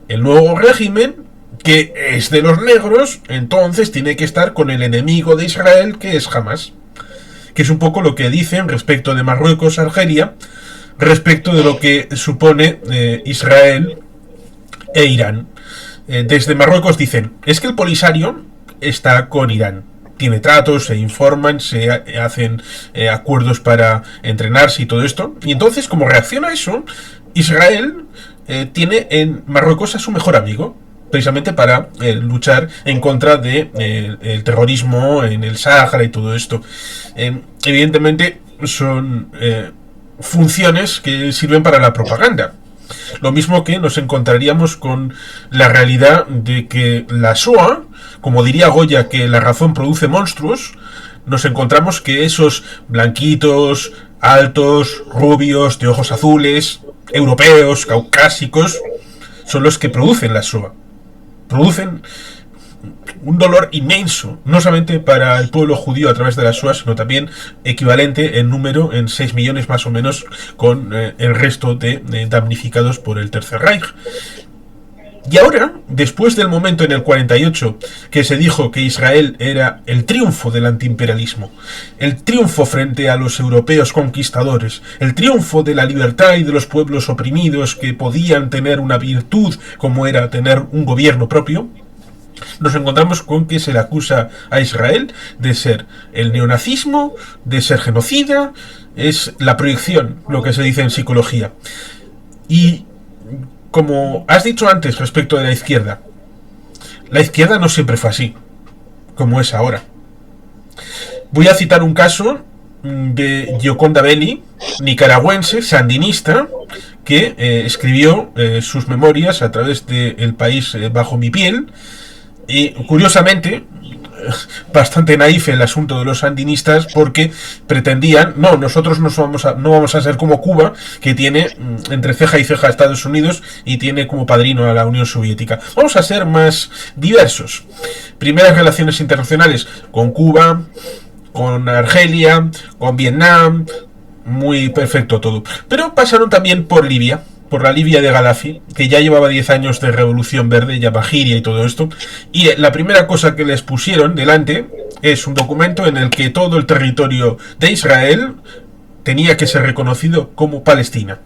el nuevo régimen, que es de los negros, entonces tiene que estar con el enemigo de Israel, que es Hamas. Que es un poco lo que dicen respecto de Marruecos, Argelia, respecto de lo que supone Israel e Irán. Desde Marruecos dicen, es que el Polisario está con Irán. Tiene tratos, se informan, se hacen acuerdos para entrenarse y todo esto. Y entonces, como reacciona a eso, Israel tiene en Marruecos a su mejor amigo, precisamente para luchar en contra de el terrorismo en el Sáhara y todo esto. Evidentemente son funciones que sirven para la propaganda. Lo mismo que nos encontraríamos con la realidad de que la Shoah, como diría Goya, que la razón produce monstruos, nos encontramos que esos blanquitos, altos, rubios, de ojos azules, europeos, caucásicos, son los que producen la Shoah. Producen un dolor inmenso, no solamente para el pueblo judío a través de la Shoah, sino también equivalente en número, en 6 millones más o menos, con el resto de damnificados por el Tercer Reich. Y ahora, después del momento en el 48, que se dijo que Israel era el triunfo del antiimperialismo, el triunfo frente a los europeos conquistadores, el triunfo de la libertad y de los pueblos oprimidos que podían tener una virtud como era tener un gobierno propio, nos encontramos con que se le acusa a Israel de ser el neonazismo, de ser genocida, es la proyección, lo que se dice en psicología. Y como has dicho antes respecto de la izquierda no siempre fue así, como es ahora. Voy a citar un caso de Gioconda Belli, nicaragüense, sandinista, que escribió sus memorias a través de El país bajo mi piel. Y curiosamente, bastante naif el asunto de los sandinistas, porque pretendían, nosotros no vamos a ser como Cuba, que tiene entre ceja y ceja a Estados Unidos y tiene como padrino a la Unión Soviética. Vamos a ser más diversos. Primeras relaciones internacionales con Cuba, con Argelia, con Vietnam, muy perfecto todo. Pero pasaron también por Libia, por la Libia de Gaddafi, que ya llevaba 10 años de revolución verde, Yabahiria y todo esto, y la primera cosa que les pusieron delante es un documento en el que todo el territorio de Israel tenía que ser reconocido como Palestina.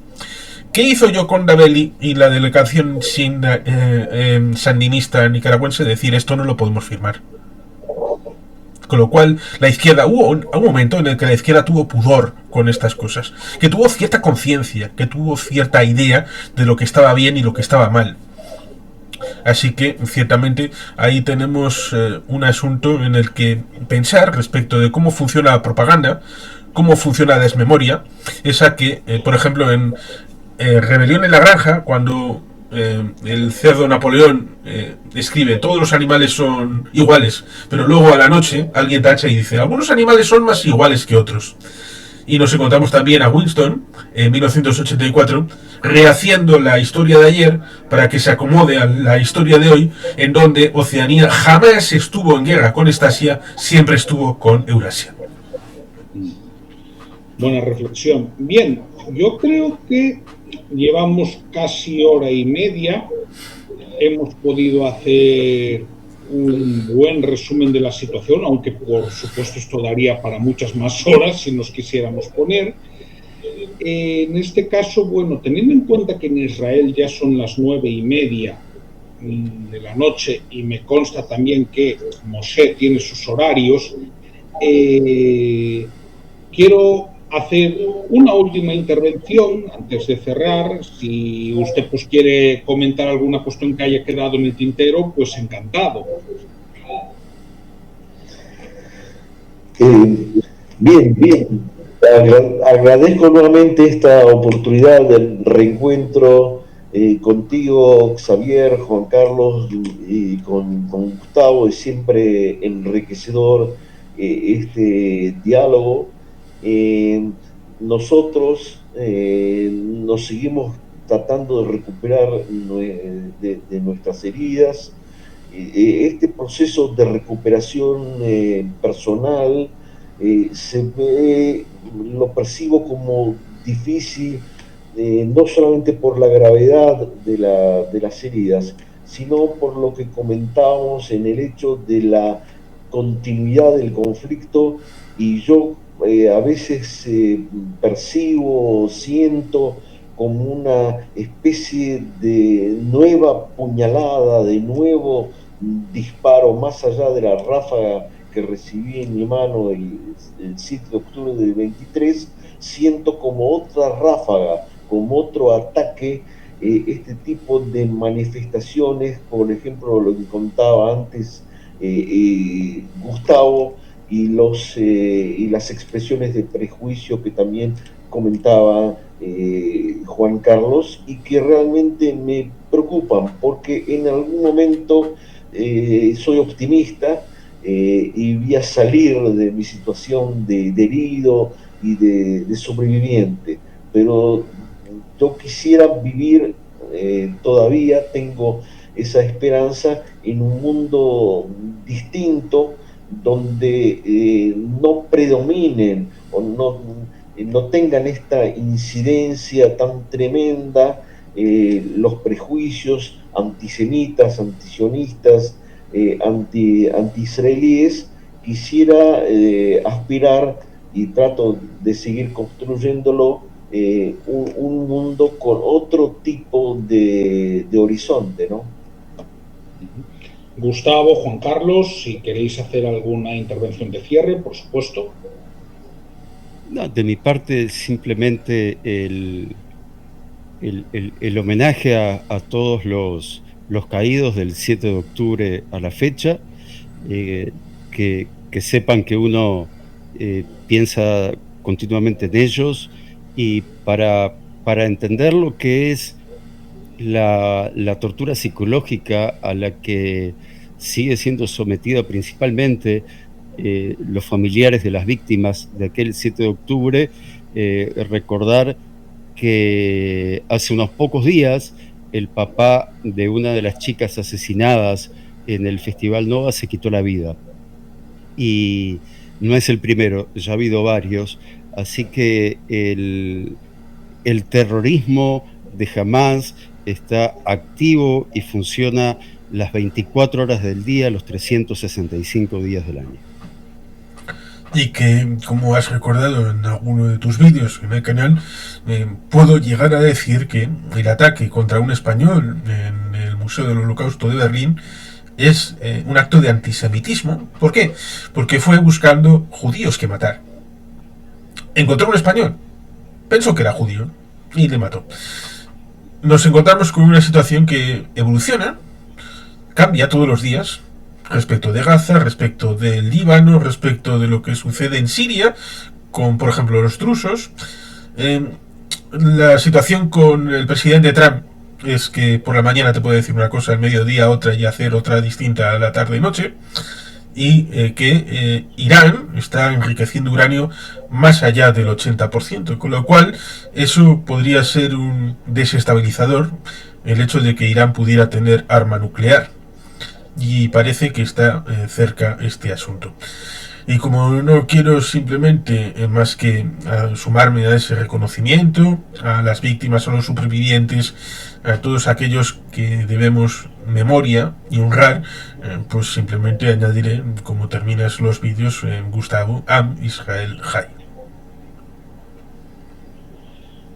¿Qué hizo Gioconda Belli y la delegación sandinista nicaragüense? Decir, esto no lo podemos firmar. Con lo cual, la izquierda, hubo un momento en el que la izquierda tuvo pudor con estas cosas, que tuvo cierta conciencia, que tuvo cierta idea de lo que estaba bien y lo que estaba mal. Así que, ciertamente, ahí tenemos un asunto en el que pensar respecto de cómo funciona la propaganda, cómo funciona la desmemoria, esa que, por ejemplo, en Rebelión en la Granja, cuando el cerdo Napoleón escribe todos los animales son iguales, pero luego a la noche alguien tacha y dice algunos animales son más iguales que otros. Y nos encontramos también a Winston en 1984 rehaciendo la historia de ayer para que se acomode a la historia de hoy, en donde Oceanía jamás estuvo en guerra con Estasia, siempre estuvo con Eurasia. Buena reflexión. Bien, yo creo que llevamos casi hora y media. Hemos podido hacer un buen resumen de la situación, aunque por supuesto esto daría para muchas más horas si nos quisiéramos poner. En este caso, bueno, teniendo en cuenta que en Israel ya son las 9:30 de la noche y me consta también que Moshe tiene sus horarios, quiero hacer una última intervención antes de cerrar. Si usted pues quiere comentar alguna cuestión que haya quedado en el tintero, pues encantado. Bien, bien. Agradezco nuevamente esta oportunidad del reencuentro contigo, Xavier, Juan Carlos y con Gustavo. Es siempre enriquecedor este diálogo. Nosotros nos seguimos tratando de recuperar de nuestras heridas. Este proceso de recuperación personal lo percibo como difícil, no solamente por la gravedad de las heridas, sino por lo que comentábamos en el hecho de la continuidad del conflicto, y yo a veces percibo, siento como una especie de nueva puñalada, de nuevo disparo, más allá de la ráfaga que recibí en mi mano el 7 de octubre del 23, siento como otra ráfaga, como otro ataque, este tipo de manifestaciones, por ejemplo, lo que contaba antes Gustavo, y las expresiones de prejuicio que también comentaba Juan Carlos, y que realmente me preocupan, porque en algún momento soy optimista y voy a salir de mi situación de herido y de sobreviviente, pero yo quisiera vivir, todavía tengo esa esperanza en un mundo distinto, donde no predominen o no tengan esta incidencia tan tremenda los prejuicios antisemitas, antisionistas, anti-israelíes. Quisiera aspirar, y trato de seguir construyéndolo, un mundo con otro tipo de horizonte, ¿no? Gustavo, Juan Carlos, si queréis hacer alguna intervención de cierre, por supuesto. No, de mi parte, simplemente el homenaje a todos los caídos del 7 de octubre a la fecha, que sepan que uno piensa continuamente en ellos, y para entender lo que es la tortura psicológica a la que sigue siendo sometida principalmente los familiares de las víctimas de aquel 7 de octubre, recordar que hace unos pocos días el papá de una de las chicas asesinadas en el Festival Nova se quitó la vida. Y no es el primero, ya ha habido varios. Así que el terrorismo de Hamás está activo y funciona las 24 horas del día, los 365 días del año. Y que, como has recordado en alguno de tus vídeos en el canal, puedo llegar a decir que el ataque contra un español en el Museo del Holocausto de Berlín es un acto de antisemitismo. ¿Por qué? Porque fue buscando judíos que matar. Encontró un español, pensó que era judío y le mató. Nos encontramos con una situación que evoluciona, cambia todos los días, respecto de Gaza, respecto del Líbano, respecto de lo que sucede en Siria, con, por ejemplo, los drusos. La situación con el presidente Trump es que por la mañana te puede decir una cosa, al mediodía otra, y hacer otra distinta a la tarde y noche. Y que Irán está enriqueciendo uranio más allá del 80%, con lo cual eso podría ser un desestabilizador, el hecho de que Irán pudiera tener arma nuclear. Y parece que está cerca este asunto. Y como no quiero simplemente más que sumarme a ese reconocimiento a las víctimas, a los supervivientes, a todos aquellos que debemos memoria y honrar, pues simplemente añadiré, como terminas los vídeos, Gustavo, Am Israel Hay.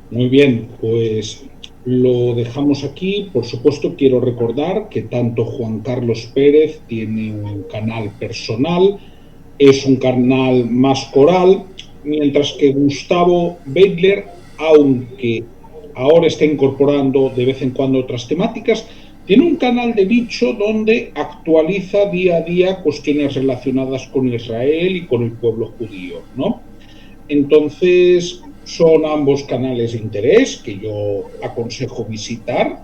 Muy bien, pues lo dejamos aquí. Por supuesto, quiero recordar que tanto Juan Carlos Pérez tiene un canal personal, es un canal más coral, mientras que Gustavo Beidler, aunque ahora está incorporando de vez en cuando otras temáticas, tiene un canal de nicho donde actualiza día a día cuestiones relacionadas con Israel y con el pueblo judío, ¿no? Entonces, son ambos canales de interés que yo aconsejo visitar.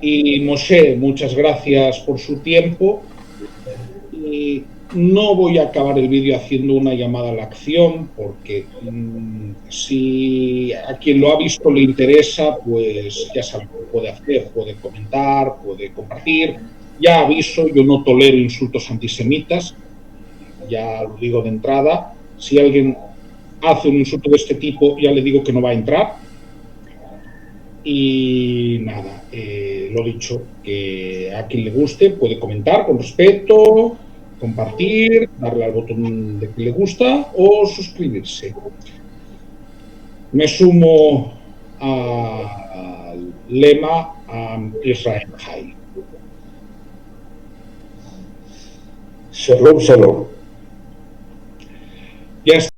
Y Moshe, muchas gracias por su tiempo. Y no voy a acabar el vídeo haciendo una llamada a la acción porque si a quien lo ha visto le interesa, pues ya sabe lo que puede hacer, puede comentar, puede compartir. Ya aviso, yo no tolero insultos antisemitas, ya lo digo de entrada. Si alguien hace un insulto de este tipo, ya le digo que no va a entrar. Y nada, lo dicho, que a quien le guste puede comentar con respeto, compartir, darle al botón de que le gusta o suscribirse. Me sumo al lema Israel High. Shalom, shalom. Ya está.